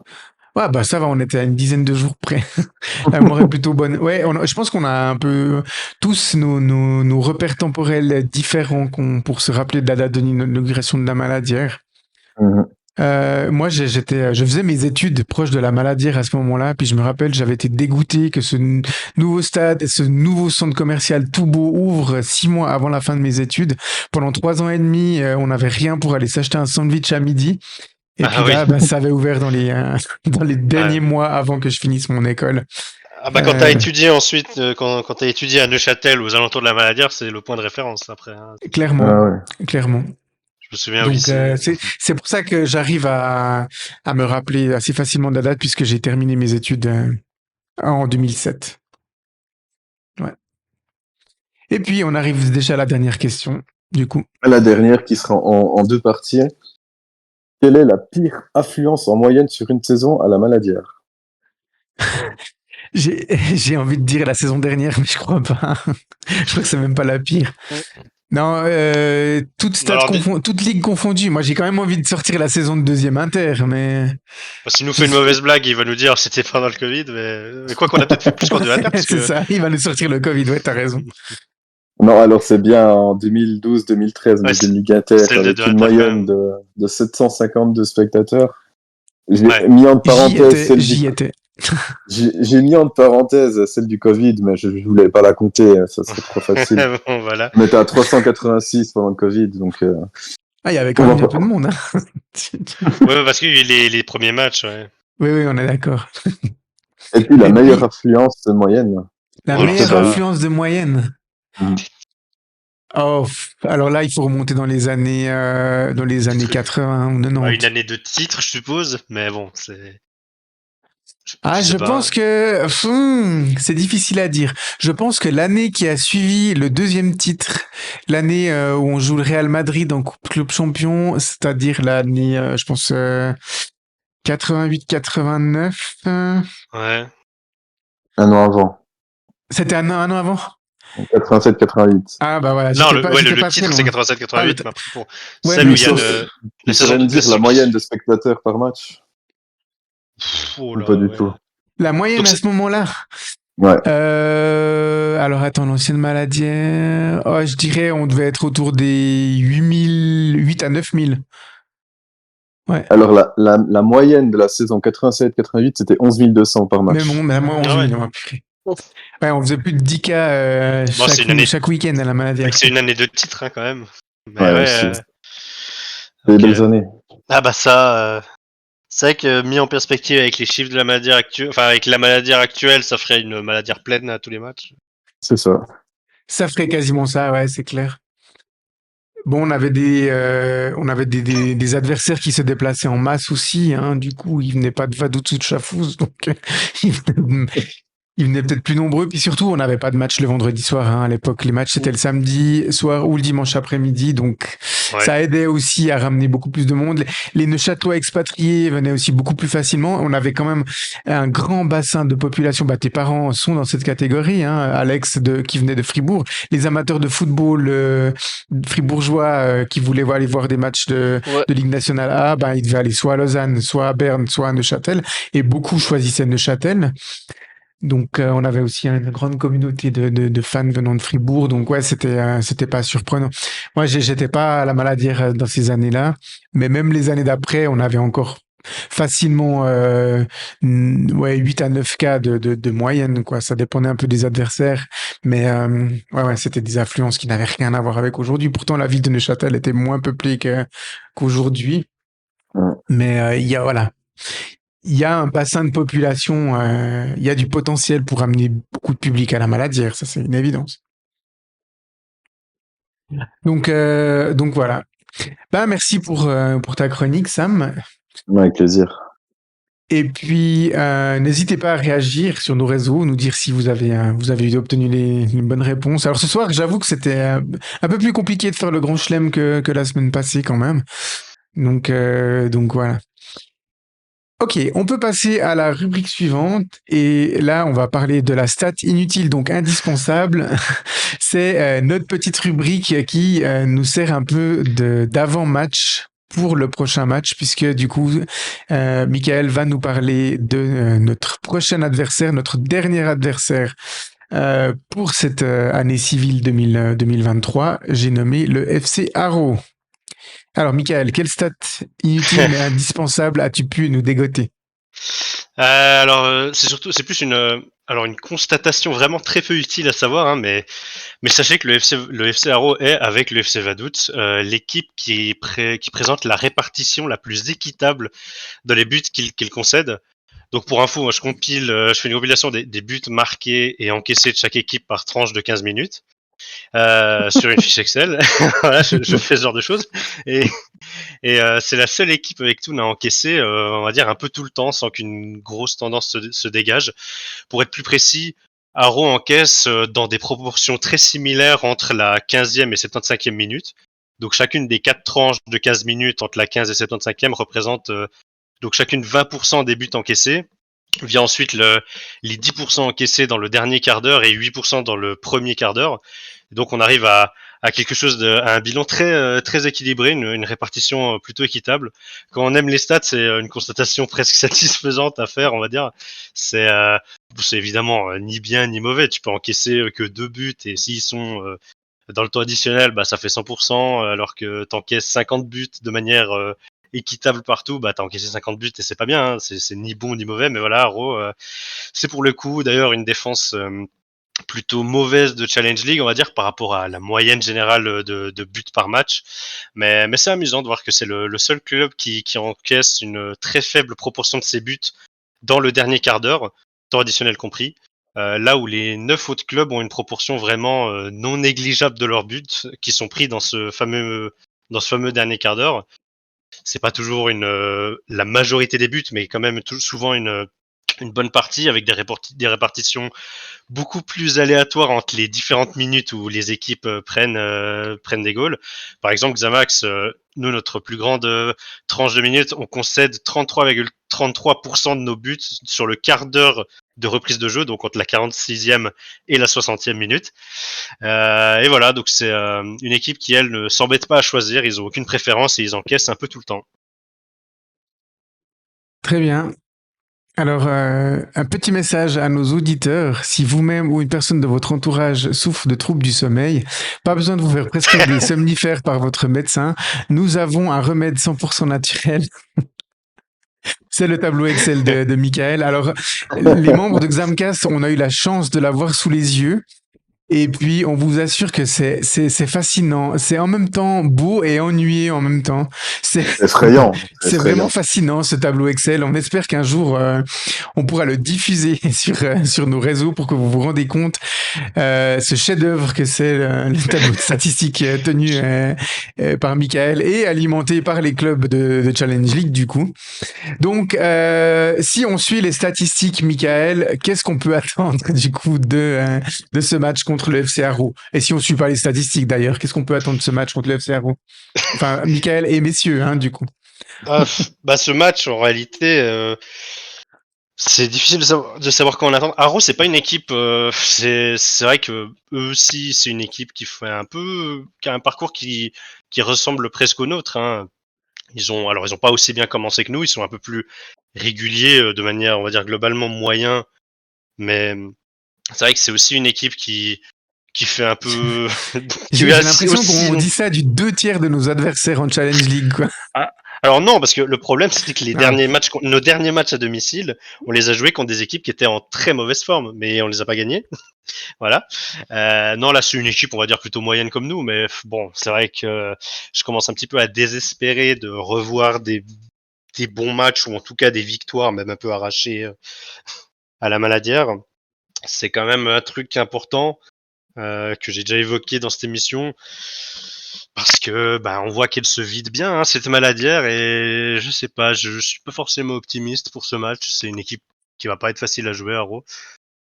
Ouais, bah ça va, on était à une dizaine de jours près. La mémoire est plutôt bonne. Ouais, je pense qu'on a un peu tous nos repères temporels différents pour se rappeler de la date de l'inauguration de la Maladière. Moi, je faisais mes études proches de la Maladière à ce moment-là, puis je me rappelle, j'avais été dégoûté que nouveau stade, ce nouveau centre commercial tout beau ouvre 6 mois avant la fin de mes études. Pendant 3 ans et demi, on n'avait rien pour aller s'acheter un sandwich à midi. Et puis oui. là, ben, ça avait ouvert dans les dans les derniers Ouais. mois avant que je finisse mon école. Ah bah quand t'as Euh, étudié ensuite, quand t'as étudié à Neuchâtel aux alentours de la Maladière, c'est le point de référence après. Hein. Clairement, Ah ouais. clairement. Je me souviens au Donc lycée. c'est pour ça que j'arrive à me rappeler assez facilement de la date puisque j'ai terminé mes études en 2007. Ouais. Et puis on arrive déjà à la dernière question. Du coup, La dernière qui sera en 2 parties. Quelle est la pire affluence en moyenne sur une saison à la Maladière? j'ai j'ai envie de dire la saison dernière, mais je crois pas. Je crois que c'est même pas la pire. Non, Alors, toute ligue confondue. Moi, j'ai quand même envie de sortir la saison de deuxième Inter, mais s'il nous fait une mauvaise blague, il va nous dire c'était pendant le Covid, mais quoi qu'on a peut-être fait plus qu'en 2 inter, parce c'est que ça. Il va nous sortir le Covid. Ouais, t'as raison. Non, alors c'est bien en 2012-2013, Ouais, deuxième Ligue Inter, celle de avec 2 une inter quand moyenne même. de 752 spectateurs. J'ai Ouais. mis en parenthèse celle J'y étais. J'ai mis en parenthèse celle du Covid, mais je voulais pas la compter, ça serait trop facile. Bon, voilà. On était à 386 pendant le Covid, donc Ah, il y avait quand on même va un peu de pas- monde. Hein. Ouais, parce que les premiers matchs, ouais. Oui, oui, on est d'accord. Et puis la Et meilleure puis, affluence moyenne. la Alors meilleure ça, ça, influence de moyenne. Mhm. Oh, alors là, il faut remonter dans les années 80 ou une 90. année de titre, je suppose, mais bon, c'est. Ah, Je sais je pas. pense que c'est difficile à dire. Je pense que l'année qui a suivi le deuxième titre, l'année où on joue le Real Madrid en Coupe Club Champion, c'est-à-dire l'année, je pense, 88-89. Ouais. Un an avant. C'était un an avant? 87-88. Ah bah voilà, Non, j'étais le pas très titre c'est loin. Ah, 87-88, mais après pour ouais, celle mais où il y a Tu la saison saurais de me dire la classique. moyenne de spectateurs par match? Oh Ou pas là, du ouais. tout? la moyenne Donc à c'est. ce moment-là. Ouais. Alors attends, l'ancienne Maladière. Oh, je dirais on devait être autour des 8 à 9000. Ouais. Alors la moyenne de la saison 87-88, c'était 11 200 par match. Même moi, 11 Ah ouais. 000. Ouais, on faisait plus de 10 cas Bon, c'est une année. chaque week-end à la Maladière. C'est une année de titre hein, quand même. Mais Ouais, ouais. aussi. C'est des Ok. belles années. Ah bah ça. C'est vrai que mis en perspective avec les chiffres de la maladie actuelle, enfin avec la maladie actuelle, ça ferait une maladie pleine à tous les matchs. C'est ça. Ça ferait quasiment ça, ouais, c'est clair. Bon, on avait des adversaires qui se déplaçaient en masse aussi, hein. Du coup, ils venaient pas de Vaduz ou de Chafouz, donc ils venaient, ils venaient peut-être plus nombreux. Puis surtout, on n'avait pas de match le vendredi soir, hein, à l'époque. Les matchs, c'était le samedi soir ou le dimanche après-midi, donc Ouais. ça aidait aussi à ramener beaucoup plus de monde. Les Neuchâtelois expatriés venaient aussi beaucoup plus facilement. On avait quand même un grand bassin de population. Bah, tes parents sont dans cette catégorie, hein, Alex, qui venait de Fribourg. Les amateurs de football fribourgeois qui voulaient aller voir des matchs Ouais. de Ligue nationale A, bah, ils devaient aller soit à Lausanne, soit à Berne, soit à Neuchâtel. Et beaucoup choisissaient Neuchâtel. Donc, on avait aussi une grande communauté de fans venant de Fribourg. Donc, ouais, c'était pas surprenant. Moi, j'étais pas à la Maladière dans ces années-là, mais même les années d'après, on avait encore facilement 8 à 9 cas de moyenne, quoi. Ça dépendait un peu des adversaires, mais ouais, c'était des affluences qui n'avaient rien à voir avec aujourd'hui. Pourtant, la ville de Neuchâtel était moins peuplée qu'aujourd'hui, Ouais. mais voilà. Il y a un bassin de population, il y a du potentiel pour amener beaucoup de public à la Maladière, ça c'est une évidence. Donc voilà. Ben, merci pour ta chronique, Sam. Avec plaisir. Et puis, n'hésitez pas à réagir sur nos réseaux, nous dire si vous avez obtenu les bonnes réponses. Alors ce soir, j'avoue que c'était un peu plus compliqué de faire le grand chelem que la semaine passée quand même. Donc voilà. Ok, on peut passer à la rubrique suivante et là on va parler de la stat inutile donc indispensable. C'est notre petite rubrique qui nous sert un peu d'avant-match pour le prochain match puisque du coup Michael va nous parler de notre prochain adversaire, notre dernier adversaire pour cette année civile 2023. J'ai nommé le FC Haro. Alors, Michael, quelle stat inutile mais indispensable as-tu pu nous dégoter? C'est plus une constatation vraiment très peu utile à savoir, hein, mais sachez que le FC Haro est, avec le FC Vaduz, l'équipe qui présente la répartition la plus équitable dans les buts qu'il concède. Donc pour info, moi, je fais une compilation des buts marqués et encaissés de chaque équipe par tranche de 15 minutes. Sur une fiche Excel. Voilà, je fais ce genre de choses. Et c'est la seule équipe avec Toon à encaisser, on va dire, un peu tout le temps, sans qu'une grosse tendance se dégage. Pour être plus précis, Haro encaisse dans des proportions très similaires entre la 15e et 75e minute. Donc chacune des 4 tranches de 15 minutes entre la 15 et 75e représente donc chacune 20% des buts encaissés. Vient ensuite les 10% encaissés dans le dernier quart d'heure et 8% dans le premier quart d'heure. Donc on arrive à quelque chose à un bilan très équilibré, une répartition plutôt équitable. Quand on aime les stats, c'est une constatation presque satisfaisante à faire, on va dire. C'est évidemment ni bien ni mauvais. Tu peux encaisser que 2 buts et s'ils sont dans le temps additionnel, bah ça fait 100%, alors que t'encaisses 50 buts de manière équitable partout, bah t'as encaissé 50 buts et c'est pas bien, hein. C'est ni bon ni mauvais, mais voilà, Haro, c'est pour le coup d'ailleurs une défense plutôt mauvaise de Challenge League, on va dire, par rapport à la moyenne générale de buts par match. Mais c'est amusant de voir que c'est le seul club qui encaisse une très faible proportion de ses buts dans le dernier quart d'heure, temps additionnel compris. Là où les 9 autres clubs ont une proportion vraiment non négligeable de leurs buts qui sont pris dans ce fameux dernier quart d'heure. C'est pas toujours la majorité des buts, mais quand même souvent une bonne partie avec des répartitions beaucoup plus aléatoires entre les différentes minutes où les équipes prennent des goals. Par exemple, Xamax, nous, notre plus grande tranche de minutes, on concède 33,33% de nos buts sur le quart d'heure de reprise de jeu, donc entre la 46e et la 60e minute. Et voilà, donc c'est une équipe qui, elle, ne s'embête pas à choisir, ils ont aucune préférence et ils encaissent un peu tout le temps. Très bien. Alors, un petit message à nos auditeurs. Si vous-même ou une personne de votre entourage souffre de troubles du sommeil, pas besoin de vous faire prescrire des somnifères par votre médecin. Nous avons un remède 100% naturel. C'est le tableau Excel de Michael. Alors, les membres de Xamcast, on a eu la chance de l'avoir sous les yeux. Et puis, on vous assure que c'est fascinant. C'est en même temps beau et ennuyé en même temps. C'est effrayant. C'est vraiment fascinant, ce tableau Excel. On espère qu'un jour, on pourra le diffuser sur nos réseaux pour que vous vous rendez compte ce chef-d'œuvre que c'est le tableau de statistiques tenu par Michael et alimenté par les clubs de Challenge League, du coup. Donc, si on suit les statistiques, Michael, qu'est-ce qu'on peut attendre du coup de ce match contre le FC Haro? Et si on suit pas les statistiques d'ailleurs, qu'est-ce qu'on peut attendre de ce match contre le FC Haro? Enfin, Michael et messieurs, hein, du coup. Ce match, en réalité, c'est difficile de savoir quand on attend. Haro, c'est pas une équipe. C'est vrai que eux aussi, c'est une équipe qui a un parcours qui ressemble presque au nôtre, hein. Ils ont pas aussi bien commencé que nous. Ils sont un peu plus réguliers de manière, on va dire, globalement moyen. Mais c'est vrai que c'est aussi une équipe qui fait un peu. J'ai l'impression qu'on dit ça du 2/3 de nos adversaires en Challenge League, quoi. Alors non, parce que le problème, c'était que nos derniers matchs à domicile, on les a joués contre des équipes qui étaient en très mauvaise forme, mais on les a pas gagnés. Voilà. Non, là, c'est une équipe, on va dire, plutôt moyenne comme nous, mais bon, c'est vrai que je commence un petit peu à désespérer de revoir des bons matchs, ou en tout cas des victoires, même un peu arrachées à la Maladière. C'est quand même un truc important que j'ai déjà évoqué dans cette émission. Parce que on voit qu'elle se vide bien, hein, cette Maladière, et je sais pas, je suis pas forcément optimiste pour ce match. C'est une équipe qui va pas être facile à jouer, Haro.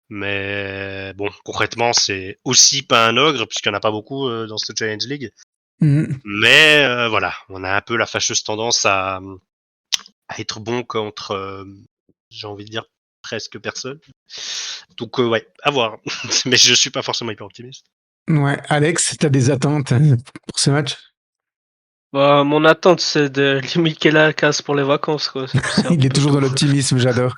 Mais bon, concrètement, c'est aussi pas un ogre, puisqu'il n'y en a pas beaucoup dans cette Challenge League. Mais voilà, on a un peu la fâcheuse tendance à être bon contre, j'ai envie de dire, presque personne. Donc ouais, à voir. Mais je suis pas forcément hyper optimiste. Ouais, Alex, t'as des attentes pour ce match? Bah, mon attente, c'est de limiter la casse pour les vacances, quoi. Il est toujours dans l'optimisme, j'adore.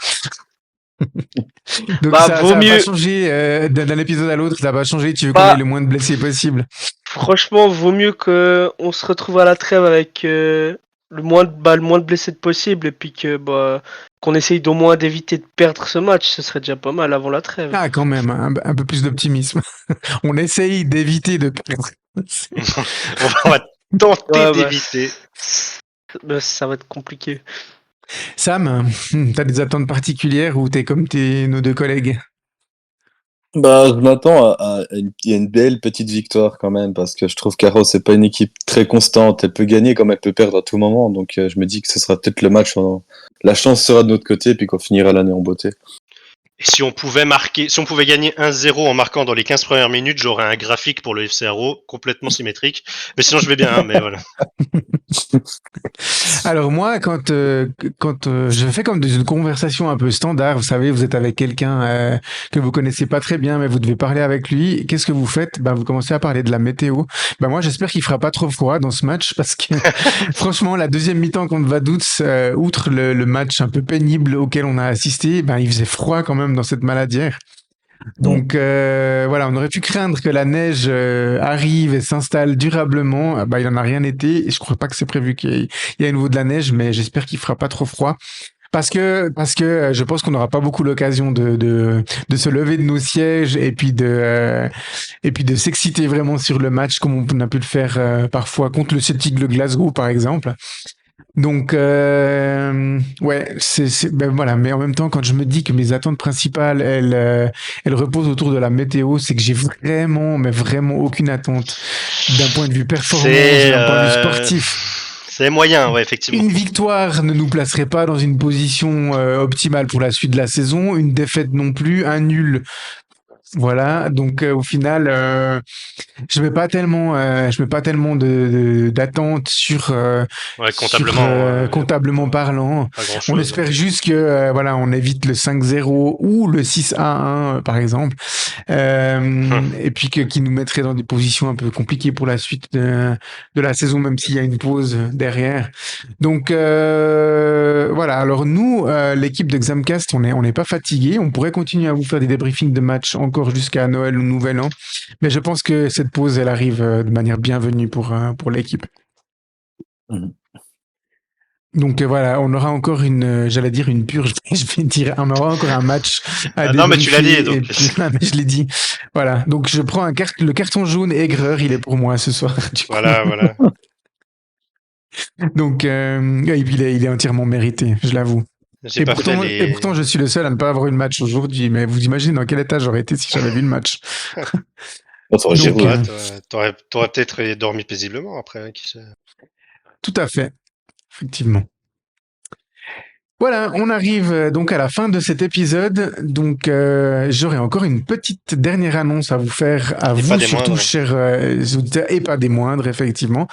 Donc Bah, ça vaut va mieux. pas changer d'un épisode à l'autre, ça va pas changer, tu veux qu'on ait le moins de blessés possible. Franchement, vaut mieux que on se retrouve à la trêve avec le moins de blessés possible et puis que qu'on essaye d'au moins d'éviter de perdre ce match. Ce serait déjà pas mal avant la trêve. Ah, quand même, un peu plus d'optimisme. On essaye d'éviter de perdre. On va tenter Ouais, d'éviter. ça va être compliqué. Sam, t'as des attentes particulières ou t'es comme nos deux collègues? Bah, je m'attends il y a une belle petite victoire quand même, parce que je trouve qu'Arros, c'est pas une équipe très constante. Elle peut gagner comme elle peut perdre à tout moment. Donc, je me dis que ce sera peut-être le match. La chance sera de notre côté, puis qu'on finira l'année en beauté. Et si on pouvait gagner 1-0 en marquant dans les 15 premières minutes, j'aurais un graphique pour le FC Arrow complètement symétrique. Mais sinon, je vais bien, hein, mais voilà. Alors moi, quand je fais comme une conversation un peu standard, vous savez, vous êtes avec quelqu'un que vous connaissez pas très bien, mais vous devez parler avec lui. Qu'est-ce que vous faites? Ben vous commencez à parler de la météo. Ben moi, j'espère qu'il fera pas trop froid dans ce match parce que franchement, la deuxième mi-temps contre Vaduz, outre le match un peu pénible auquel on a assisté, ben il faisait froid quand même dans cette maladière. Donc voilà, on aurait pu craindre que la neige arrive et s'installe durablement. Bah, il en a rien été. Et je crois pas que c'est prévu qu'il y ait à nouveau de la neige, mais j'espère qu'il fera pas trop froid. Parce que je pense qu'on n'aura pas beaucoup l'occasion de se lever de nos sièges et puis de s'exciter vraiment sur le match comme on a pu le faire parfois contre le Celtic de Glasgow par exemple. Donc ouais, ben voilà. Mais en même temps, quand je me dis que mes attentes principales, elles reposent autour de la météo, c'est que j'ai vraiment, mais vraiment aucune attente d'un point de vue performance, d'un point de vue sportif. C'est moyen, ouais, effectivement. Une victoire ne nous placerait pas dans une position optimale pour la suite de la saison. Une défaite non plus. Un nul. Voilà. Donc au final, je mets pas tellement d'attente sur Ouais, comptablement, comptablement parlant. pas grand On chose. espère juste que voilà, on évite le 5-0 ou le 6-1 par exemple. Et puis qui nous mettrait dans des positions un peu compliquées pour la suite de la saison, même s'il y a une pause derrière. Donc voilà. Alors nous, l'équipe de Xamcast, on n'est pas fatigué. On pourrait continuer à vous faire des débriefings de matchs encore jusqu'à Noël ou Nouvel An, mais je pense que cette pause, elle arrive de manière bienvenue pour l'équipe. Mhm. Donc voilà, on aura encore j'allais dire une purge, je vais dire, on aura encore un match à non, mais tu l'as dit, donc. et puis, mais je l'ai dit. Voilà, donc je prends le carton jaune aigreur, il est pour moi ce soir. Voilà, voilà. Donc et puis il est entièrement mérité, je l'avoue. J'ai pas fait Et pourtant, je suis le seul à ne pas avoir eu le match aujourd'hui. Mais vous imaginez dans quel état j'aurais été si j'avais vu le match. T'aurais Donc, géré. T'aurais peut-être dormi paisiblement après, hein, qui sait. tout à fait, effectivement. Voilà, on arrive donc à la fin de cet épisode. Donc, j'aurais encore une petite dernière annonce à vous faire, à Et vous pas des surtout, moindres. chers auditeurs, et pas des moindres, effectivement.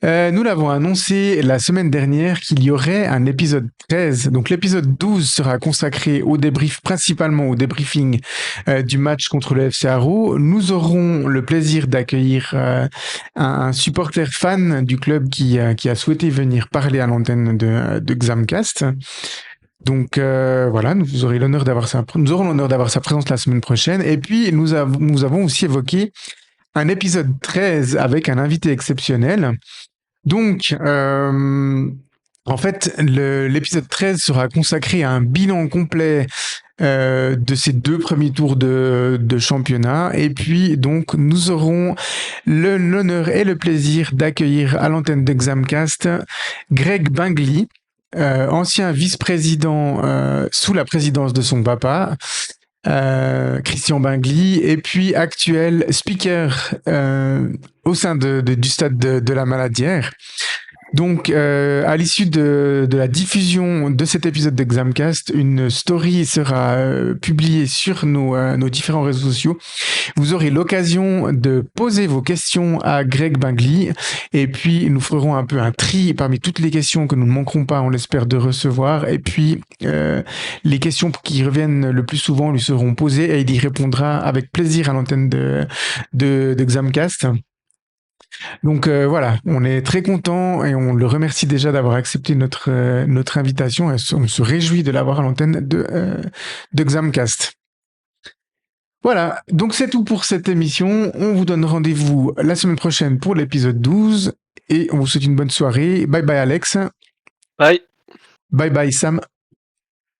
Nous l'avons annoncé la semaine dernière qu'il y aurait un épisode 13. Donc l'épisode 12 sera consacré au débrief, principalement au débriefing du match contre le FC Arrow. Nous aurons le plaisir d'accueillir un supporter fan du club qui a souhaité venir parler à l'antenne de Xamcast. Donc voilà, nous aurons l'honneur d'avoir sa présence la semaine prochaine. Et puis nous avons aussi évoqué un épisode 13 avec un invité exceptionnel. Donc, en fait, l'épisode 13 sera consacré à un bilan complet de ces 2 premiers tours de championnat. Et puis, donc, nous aurons l'honneur et le plaisir d'accueillir à l'antenne d'Examcast Greg Bingley, ancien vice-président sous la présidence de son papa. Christian Bingley, et puis actuel speaker au sein du stade de la Maladière. Donc, à l'issue de la diffusion de cet épisode d'Examcast, une story sera publiée sur nos différents réseaux sociaux. Vous aurez l'occasion de poser vos questions à Greg Bingley, et puis nous ferons un peu un tri parmi toutes les questions que nous ne manquerons pas, on l'espère, de recevoir, et puis les questions qui reviennent le plus souvent lui seront posées, et il y répondra avec plaisir à l'antenne d'Examcast. Donc voilà, on est très content et on le remercie déjà d'avoir accepté notre invitation. Et on se réjouit de l'avoir à l'antenne de Xamcast. Voilà, donc c'est tout pour cette émission. On vous donne rendez-vous la semaine prochaine pour l'épisode 12 et on vous souhaite une bonne soirée. Bye bye Alex, Bye. bye bye Sam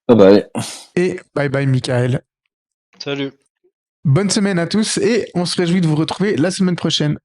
Bye bye. et bye bye Michael. Salut. Bonne semaine à tous et on se réjouit de vous retrouver la semaine prochaine.